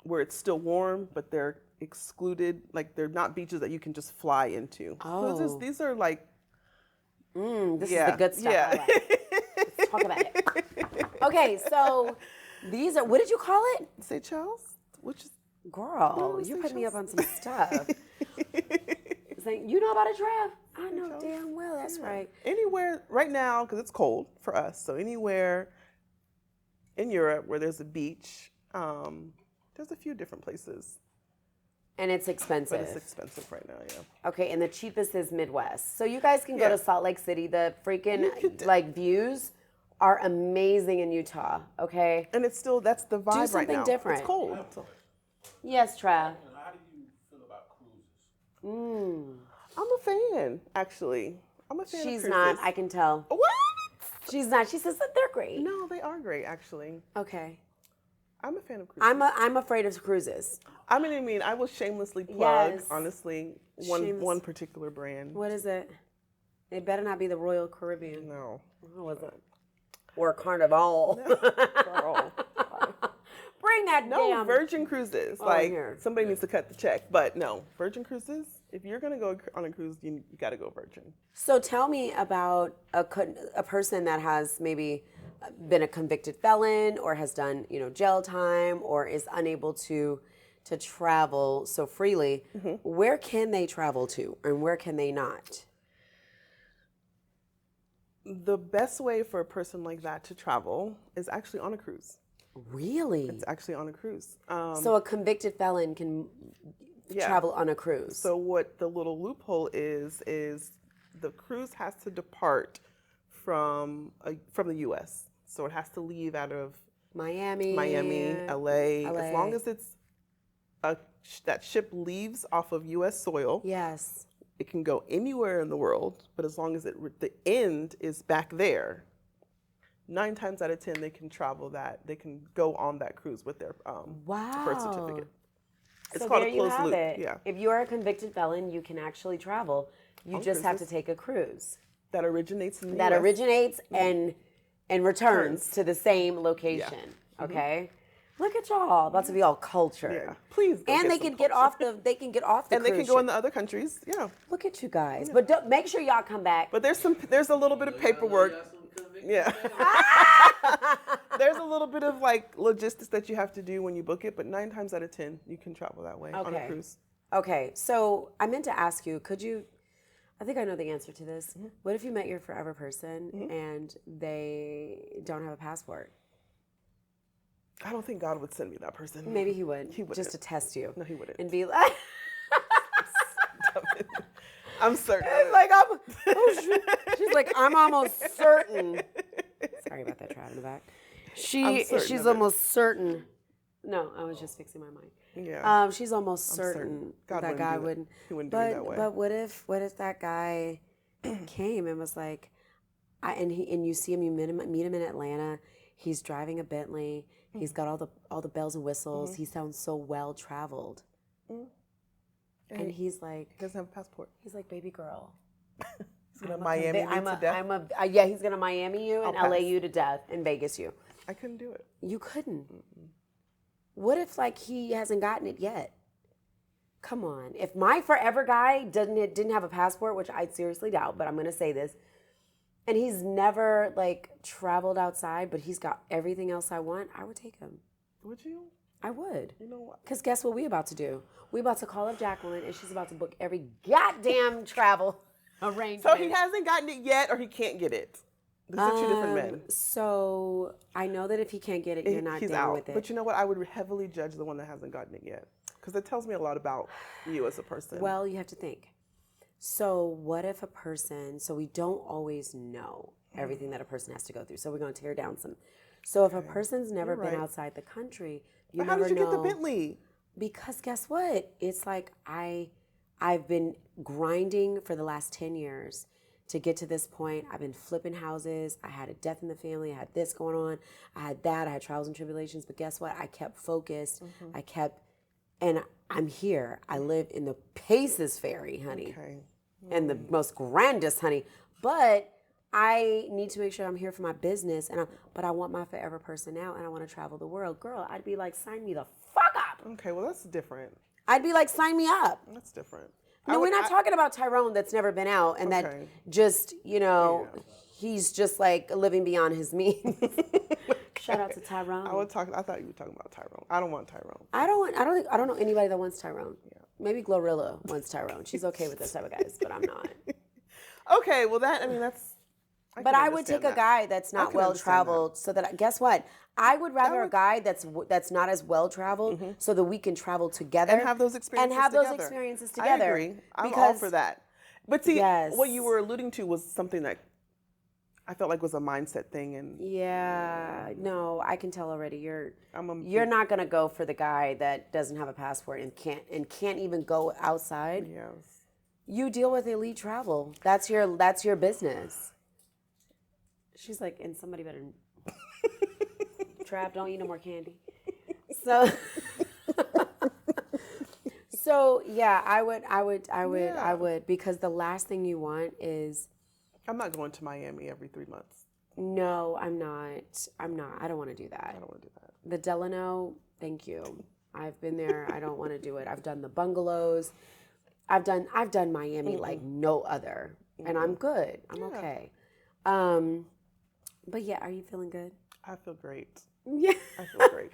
[SPEAKER 1] where it's still warm, but they're excluded, like they're not beaches that you can just fly into.
[SPEAKER 3] Oh.
[SPEAKER 1] So these are like,
[SPEAKER 3] this is the good stuff. I like. Let's talk about it. Okay, so these are, what did you call it?
[SPEAKER 1] Seychelles, which is
[SPEAKER 3] Girl, you put me up on some stuff. It's like, you know about a draft? I know damn well that's right.
[SPEAKER 1] Anywhere right now, because it's cold for us, so anywhere in Europe where there's a beach, there's a few different places.
[SPEAKER 3] And it's expensive.
[SPEAKER 1] But it's expensive right now, yeah.
[SPEAKER 3] Okay, and the cheapest is Midwest. So you guys can go to Salt Lake City. The freaking like views are amazing in Utah, okay?
[SPEAKER 1] And it's still, that's the vibe right now.
[SPEAKER 3] Do something different.
[SPEAKER 1] It's cold.
[SPEAKER 3] Yes, Trav.
[SPEAKER 4] How do you feel about cruises?
[SPEAKER 1] I'm a fan, actually. I'm a fan of
[SPEAKER 3] She's
[SPEAKER 1] cruises.
[SPEAKER 3] not, I can tell.
[SPEAKER 1] What?
[SPEAKER 3] She's not. She says that they're great.
[SPEAKER 1] No, they are great, actually.
[SPEAKER 3] Okay.
[SPEAKER 1] I'm a fan of cruises.
[SPEAKER 3] I'm afraid of cruises.
[SPEAKER 1] I mean, I will shamelessly plug,
[SPEAKER 3] Yes.
[SPEAKER 1] honestly, one particular brand.
[SPEAKER 3] What is it? It better not be the Royal Caribbean.
[SPEAKER 1] No.
[SPEAKER 3] What was it? Or Carnival.
[SPEAKER 1] Girl.
[SPEAKER 3] Bring that
[SPEAKER 1] No,
[SPEAKER 3] damn.
[SPEAKER 1] Virgin Cruises.
[SPEAKER 3] here.
[SPEAKER 1] Somebody needs to cut the check. But no, Virgin Cruises, if you're going to go on a cruise, you got to go Virgin.
[SPEAKER 3] So tell me about a person that has maybe been a convicted felon or has done, jail time or is unable to travel so freely. Where can they travel to and where can they not?
[SPEAKER 1] The best way for a person like that to travel is actually on a cruise.
[SPEAKER 3] Really?
[SPEAKER 1] It's actually on a cruise.
[SPEAKER 3] So a convicted felon can travel on a cruise.
[SPEAKER 1] So what the little loophole is the cruise has to depart from the U.S. So it has to leave out of
[SPEAKER 3] Miami,
[SPEAKER 1] LA. As long as it's that ship leaves off of U.S. soil.
[SPEAKER 3] Yes.
[SPEAKER 1] It can go anywhere in the world, but as long as the end is back there, 9 times out of 10 they can travel that. They can go on that cruise with their birth certificate. It's
[SPEAKER 3] So
[SPEAKER 1] called
[SPEAKER 3] there
[SPEAKER 1] a closed
[SPEAKER 3] you have
[SPEAKER 1] loop.
[SPEAKER 3] it.
[SPEAKER 1] Yeah.
[SPEAKER 3] If you are a convicted felon, you can actually travel. You
[SPEAKER 1] On
[SPEAKER 3] just have to
[SPEAKER 1] cruises.
[SPEAKER 3] take a cruise
[SPEAKER 1] That originates in the
[SPEAKER 3] that
[SPEAKER 1] US.
[SPEAKER 3] originates and returns to the same location. Okay. Look at y'all, about to be all cultured.
[SPEAKER 1] Yeah. Please go
[SPEAKER 3] And
[SPEAKER 1] get
[SPEAKER 3] they
[SPEAKER 1] some
[SPEAKER 3] can get
[SPEAKER 1] culture.
[SPEAKER 3] off the. They can get off the.
[SPEAKER 1] And they
[SPEAKER 3] cruise
[SPEAKER 1] can go
[SPEAKER 3] ship.
[SPEAKER 1] in the other countries. Yeah.
[SPEAKER 3] Look at you guys, but don't, make sure y'all come back.
[SPEAKER 1] But there's a little bit of paperwork. Yeah. There's a little bit of like logistics that you have to do when you book it, but 9 times out of 10 you can travel that way on a cruise.
[SPEAKER 3] Okay, so I meant to ask you, I think I know the answer to this. What if you met your forever person and they don't have a passport?
[SPEAKER 1] I don't think God would send me that person.
[SPEAKER 3] Maybe he would.
[SPEAKER 1] He wouldn't.
[SPEAKER 3] Just to test you.
[SPEAKER 1] No, he wouldn't.
[SPEAKER 3] And be like,
[SPEAKER 1] I'm certain.
[SPEAKER 3] she's like, I'm almost certain. Sorry about that, Trav, in the back. She's almost certain. No, I was just fixing my mic.
[SPEAKER 1] Yeah.
[SPEAKER 3] She's almost certain that guy wouldn't.
[SPEAKER 1] He wouldn't do it that way.
[SPEAKER 3] But what if that guy came and was like, and you see him, you meet him in Atlanta. He's driving a Bentley. He's got all the bells and whistles. He sounds so well traveled. And he's like,
[SPEAKER 1] he doesn't have a passport.
[SPEAKER 3] He's like, baby girl.
[SPEAKER 1] He's gonna Miami you to death.
[SPEAKER 3] Yeah, he's gonna Miami you and LA you to death and Vegas you.
[SPEAKER 1] I couldn't do it.
[SPEAKER 3] You couldn't. What if like he hasn't gotten it yet? Come on. If my forever guy didn't have a passport, which I seriously doubt, but I'm gonna say this, and he's never like traveled outside, but he's got everything else I want, I would take him.
[SPEAKER 1] Would you?
[SPEAKER 3] I would.
[SPEAKER 1] You know what?
[SPEAKER 3] Because guess what we about to do? We about to call up Jacqueline, and she's about to book every goddamn travel arrangement.
[SPEAKER 1] So he hasn't gotten it yet, or he can't get it. These are two different men.
[SPEAKER 3] So I know that if he can't get it, you're not
[SPEAKER 1] He's
[SPEAKER 3] down
[SPEAKER 1] out.
[SPEAKER 3] with it.
[SPEAKER 1] But you know what? I would heavily judge the one that hasn't gotten it yet, because it tells me a lot about you as a person.
[SPEAKER 3] Well, you have to think. So what if a person? So we don't always know everything that a person has to go through. So we're going to tear down some. So if a person's never been outside the country, you
[SPEAKER 1] how
[SPEAKER 3] never
[SPEAKER 1] did you
[SPEAKER 3] know.
[SPEAKER 1] get the Bentley?
[SPEAKER 3] Because guess what? It's like I've been grinding for the last 10 years to get to this point. I've been flipping houses. I had a death in the family. I had this going on. I had that. I had trials and tribulations. But guess what? I kept focused. And I'm here. I live in the Paces Ferry, honey.
[SPEAKER 1] Okay.
[SPEAKER 3] And the most grandest, honey. But I need to make sure I'm here for my business. But I want my forever person now, and I want to travel the world. Girl, I'd be like, sign me the fuck up.
[SPEAKER 1] Okay, well, that's different.
[SPEAKER 3] I'd be like, sign me up.
[SPEAKER 1] That's different.
[SPEAKER 3] No, we're not talking about Tyrone that's never been out and that just, he's just like living beyond his means. Shout out to Tyrone.
[SPEAKER 1] I thought you were talking about Tyrone. I don't want Tyrone.
[SPEAKER 3] I don't know anybody that wants Tyrone. Yeah. Maybe Glorilla wants Tyrone. She's okay with this type of guys, but I'm not.
[SPEAKER 1] Okay, well that's.
[SPEAKER 3] But I would take a guy that's not well traveled, so that guess what? I would rather a guy that's not as well traveled, so that we can travel together
[SPEAKER 1] and have those experiences together. I agree. I'm all for that. But see, what you were alluding to was something that I felt like was a mindset thing, and
[SPEAKER 3] no, I can tell already. You're not gonna go for the guy that doesn't have a passport and can't even go outside.
[SPEAKER 1] Yes.
[SPEAKER 3] You deal with elite travel. That's your business. She's like, and somebody better. Trav, don't eat no more candy. So yeah, I would, because the last thing you want is.
[SPEAKER 1] I'm not going to Miami every 3 months.
[SPEAKER 3] No, I'm not. I don't want to do that.
[SPEAKER 1] I don't want to do that.
[SPEAKER 3] The Delano, thank you. I've been there. I don't want to do it. I've done the bungalows. I've done Miami like no other, and I'm good. I'm okay. But yeah, are you feeling good?
[SPEAKER 1] I feel great.
[SPEAKER 3] Yeah.
[SPEAKER 1] I feel great.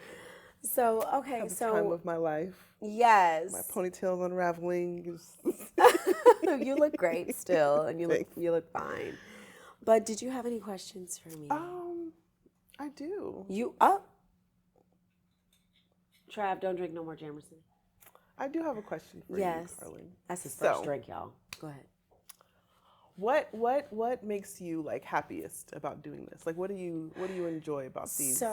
[SPEAKER 3] So, okay.
[SPEAKER 1] Have the time of my life.
[SPEAKER 3] Yes.
[SPEAKER 1] My ponytail's unraveling.
[SPEAKER 3] You look great still, and you look fine. But did you have any questions for me?
[SPEAKER 1] I do.
[SPEAKER 3] Trav, don't drink no more Jamerson.
[SPEAKER 1] I do have a question for you, Carly.
[SPEAKER 3] That's his first drink, y'all. Go ahead.
[SPEAKER 1] What makes you like happiest about doing this? Like, what do you enjoy about these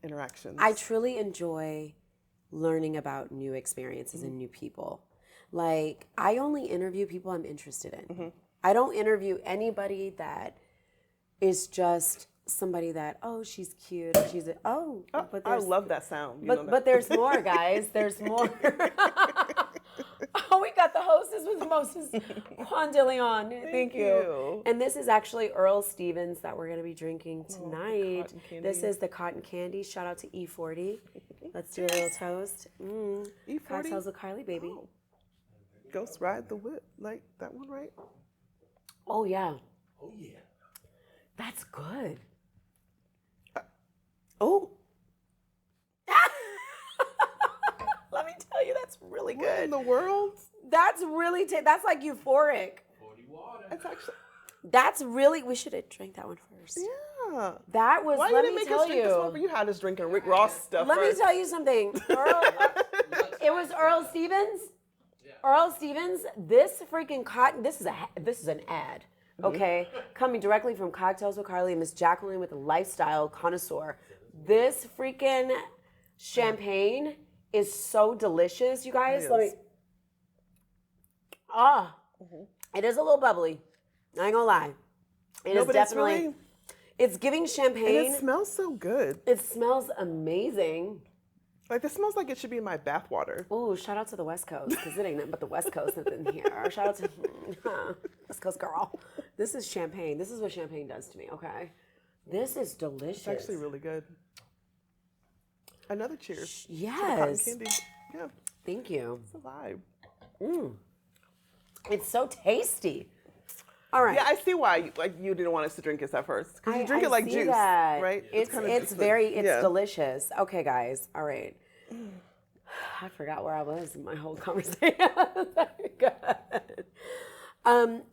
[SPEAKER 1] interactions?
[SPEAKER 3] I truly enjoy learning about new experiences and new people. Like, I only interview people I'm interested in. I don't interview anybody that is just somebody that, she's cute, or she's but
[SPEAKER 1] I love that sound.
[SPEAKER 3] But there's more, guys. There's more. We got the hostess with Moses Juan de Leon. Thank you. And this is actually Earl Stevens that we're going to be drinking tonight. This is the cotton candy. Shout out to E40. Let's do a little toast.
[SPEAKER 1] E40?
[SPEAKER 3] Cocktails with Carly, baby.
[SPEAKER 1] Oh. Ghost Ride the Whip. Like that one, right?
[SPEAKER 3] Oh, yeah. Oh, yeah. That's good. Let me tell you, that's really good.
[SPEAKER 1] What in the world?
[SPEAKER 3] That's really, that's like euphoric.
[SPEAKER 4] 40 water.
[SPEAKER 1] It's actually.
[SPEAKER 3] That's really, we should have drank that one first.
[SPEAKER 1] Yeah.
[SPEAKER 3] That was,
[SPEAKER 1] Why
[SPEAKER 3] let
[SPEAKER 1] you didn't
[SPEAKER 3] me
[SPEAKER 1] make
[SPEAKER 3] tell
[SPEAKER 1] us drink this one for
[SPEAKER 3] you.
[SPEAKER 1] you? Had us drinking Rick Ross stuff
[SPEAKER 3] Let me
[SPEAKER 1] first.
[SPEAKER 3] tell you something. It was Earl Stevens. Earl Stevens. This freaking cotton. This is an ad. Okay, coming directly from Cocktails with Carly and Miss Jacqueline with a lifestyle connoisseur. This freaking champagne is so delicious, you guys.
[SPEAKER 1] It
[SPEAKER 3] Let
[SPEAKER 1] is.
[SPEAKER 3] me. It is a little bubbly. I ain't gonna lie. It is
[SPEAKER 1] but
[SPEAKER 3] definitely.
[SPEAKER 1] it's really,
[SPEAKER 3] It's giving
[SPEAKER 1] and
[SPEAKER 3] champagne.
[SPEAKER 1] it smells so good.
[SPEAKER 3] It smells amazing.
[SPEAKER 1] Like, it smells like it should be in my bath water.
[SPEAKER 3] Ooh, shout out to the West Coast, because it ain't nothing but the West Coast that's in here. Shout out to West Coast girl. This is champagne. This is what champagne does to me, okay? This is delicious.
[SPEAKER 1] It's actually really good. Another cheers. To the
[SPEAKER 3] Yes.
[SPEAKER 1] cotton candy. Yeah,
[SPEAKER 3] Thank you.
[SPEAKER 1] it's a vibe.
[SPEAKER 3] It's so tasty. All right.
[SPEAKER 1] Yeah, I see why you didn't want us to drink this at first. Because you drink it like
[SPEAKER 3] see
[SPEAKER 1] juice,
[SPEAKER 3] that.
[SPEAKER 1] right?
[SPEAKER 3] It's
[SPEAKER 1] kinda
[SPEAKER 3] it's
[SPEAKER 1] just
[SPEAKER 3] very
[SPEAKER 1] yeah.
[SPEAKER 3] delicious. Okay, guys. All right. I forgot where I was in my whole conversation. Good.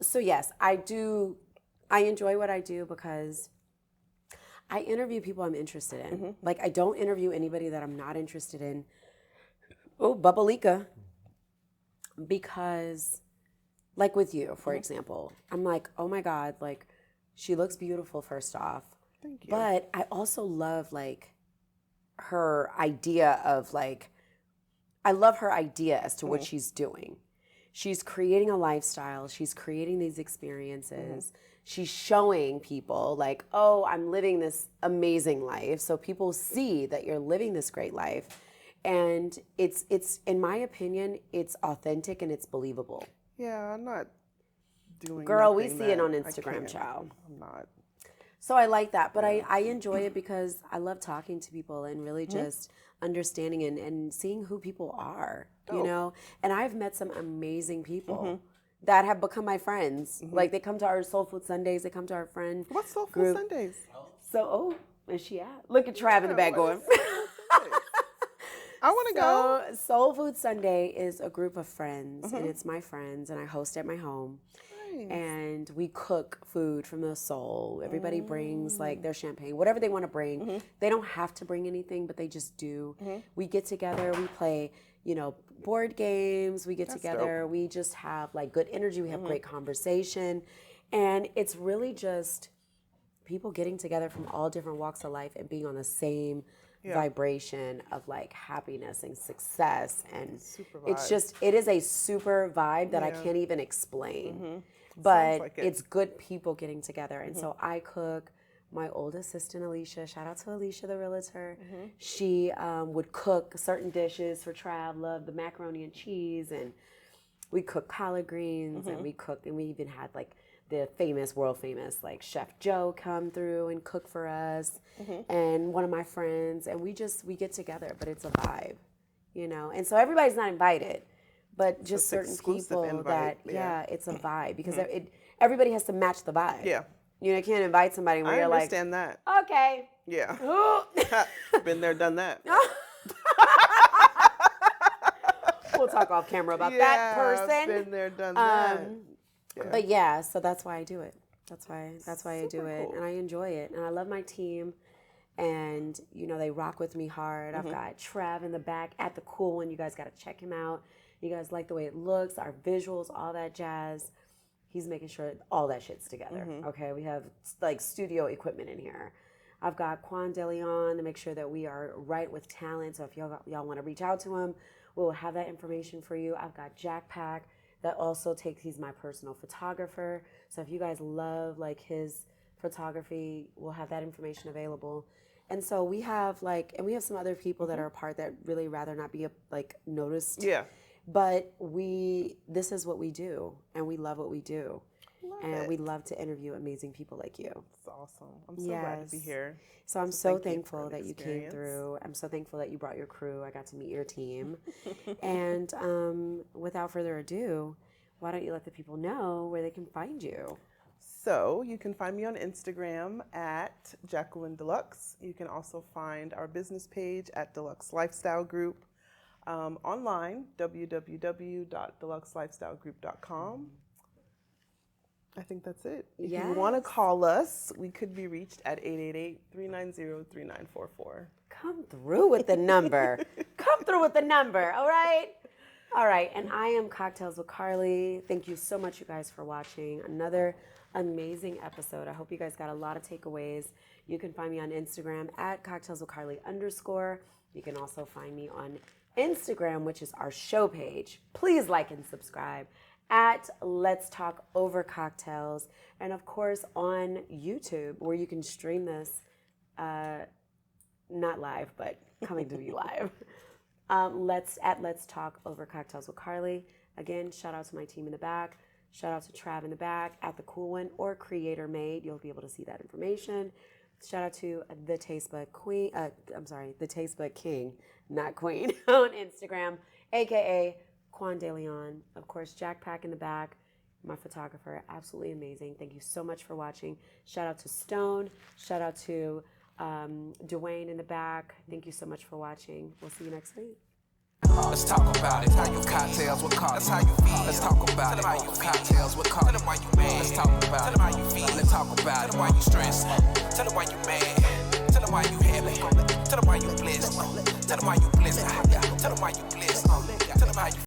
[SPEAKER 3] So yes, I enjoy what I do because I interview people I'm interested in. Like, I don't interview anybody that I'm not interested in. Oh, Bubbalika. Because, like with you, for example, I'm like, oh my God, like, she looks beautiful, first off.
[SPEAKER 1] Thank you.
[SPEAKER 3] But I also love, like, her idea of, like, I love her idea as to what she's doing. She's creating a lifestyle. She's creating these experiences. She's showing people, like, oh, I'm living this amazing life. So people see that you're living this great life. And it's in my opinion, it's authentic and it's believable.
[SPEAKER 1] Yeah, I'm not doing
[SPEAKER 3] Girl, we
[SPEAKER 1] nothing
[SPEAKER 3] see it
[SPEAKER 1] that
[SPEAKER 3] on
[SPEAKER 1] I
[SPEAKER 3] Instagram,
[SPEAKER 1] can't.
[SPEAKER 3] child.
[SPEAKER 1] I'm not.
[SPEAKER 3] So I like that, but I enjoy it because I love talking to people and really just understanding and seeing who people are, you know? And I've met some amazing people that have become my friends. Like, they come to our Soul Food Sundays, they come to our friend
[SPEAKER 1] What's Soul Food
[SPEAKER 3] group.
[SPEAKER 1] Sundays?
[SPEAKER 3] So, where's she at? Look at Trav in the back going.
[SPEAKER 1] I want to go.
[SPEAKER 3] So, Soul Food Sunday is a group of friends, and it's my friends, and I host at my home.
[SPEAKER 1] Nice.
[SPEAKER 3] And we cook food from the soul. Everybody brings like their champagne, whatever they want to bring. They don't have to bring anything, but they just do. We get together, we play, board games. We get together, we just have like good energy. We have great conversation. And it's really just people getting together from all different walks of life and being on the same vibration of like happiness and success. And it's just, it is a super vibe that I can't even explain. But
[SPEAKER 1] like it.
[SPEAKER 3] it's good people getting together. And so I cook. My old assistant, Alicia, shout out to Alicia, the realtor. She would cook certain dishes for Trav, loved the macaroni and cheese. And we cook collard greens and we even had like the world famous, like Chef Joe come through and cook for us. And one of my friends, and we get together, but it's a vibe, And so everybody's not invited. But just certain people
[SPEAKER 1] invite,
[SPEAKER 3] that, it's a vibe because everybody has to match the vibe.
[SPEAKER 1] Yeah.
[SPEAKER 3] You can't invite somebody where
[SPEAKER 1] I
[SPEAKER 3] you're like,
[SPEAKER 1] understand that.
[SPEAKER 3] okay.
[SPEAKER 1] Yeah. Been there, done that.
[SPEAKER 3] We'll talk off camera about that person.
[SPEAKER 1] Been there, done that.
[SPEAKER 3] But yeah, so that's why I do it. That's why I do it.
[SPEAKER 1] cool.
[SPEAKER 3] And I enjoy it. And I love my team. And, they rock with me hard. I've got Trav in the back at the Cool One. You guys got to check him out. You guys like the way it looks, our visuals, all that jazz. He's making sure all that shit's together. Okay, we have like studio equipment in here. I've got Quan DeLeon to make sure that we are right with talent. So if y'all want to reach out to him, we'll have that information for you. I've got Jack Pack that also he's my personal photographer. So if you guys love like his photography, we'll have that information available. And so we have and we have some other people that are a part that really rather not be noticed.
[SPEAKER 1] Yeah.
[SPEAKER 3] But this is what we do, and we love what we do. And we love to interview amazing people like you.
[SPEAKER 1] It's awesome. I'm so glad to be here.
[SPEAKER 3] So I'm so
[SPEAKER 1] thank you
[SPEAKER 3] thankful
[SPEAKER 1] for the
[SPEAKER 3] that you came
[SPEAKER 1] experience.
[SPEAKER 3] through. I'm so thankful that you brought your crew. I got to meet your team. And without further ado, why don't you let the people know where they can find you?
[SPEAKER 1] So you can find me on Instagram at Jacqueline Deluxe. You can also find our business page at Deluxe Lifestyle Group. Online, www.deluxelifestylegroup.com. I think that's it. If
[SPEAKER 3] Yes.
[SPEAKER 1] you want to call us, we could be reached at 888-390-3944.
[SPEAKER 3] Come through with the number. Come through with the number, all right? All right, and I am Cocktails with Carly. Thank you so much, you guys, for watching another amazing episode. I hope you guys got a lot of takeaways. You can find me on Instagram at cocktailswithcarly_. You can also find me on Instagram, which is our show page. Please like and subscribe at Let's Talk Over Cocktails. And of course on YouTube, where you can stream this, not live, but coming to be live. Let's Talk Over Cocktails with Carly. Again, shout out to my team in the back. Shout out to Trav in the back at The Cool One or Creator Made. You'll be able to see that information. Shout out to the Taste Bud Queen. The Taste Bud King, not Queen, on Instagram, aka Quan De Leon. Of course, Jack Pack in the back, my photographer, absolutely amazing. Thank you so much for watching. Shout out to Stone. Shout out to Dwayne in the back. Thank you so much for watching. We'll see you next week.
[SPEAKER 2] Let's talk about it. How you cocktails with Carly. That's how you feel. Let's talk about it. How you cocktails with Carly. Tell them why you mad. Let's talk about it. Tell them how you feel. Let's talk about it. Tell them why you stressed. Tell them why you mad. Tell them why you happy. Tell them why you blessed. Tell them why you blessed. Tell them why you blessed. Tell them how you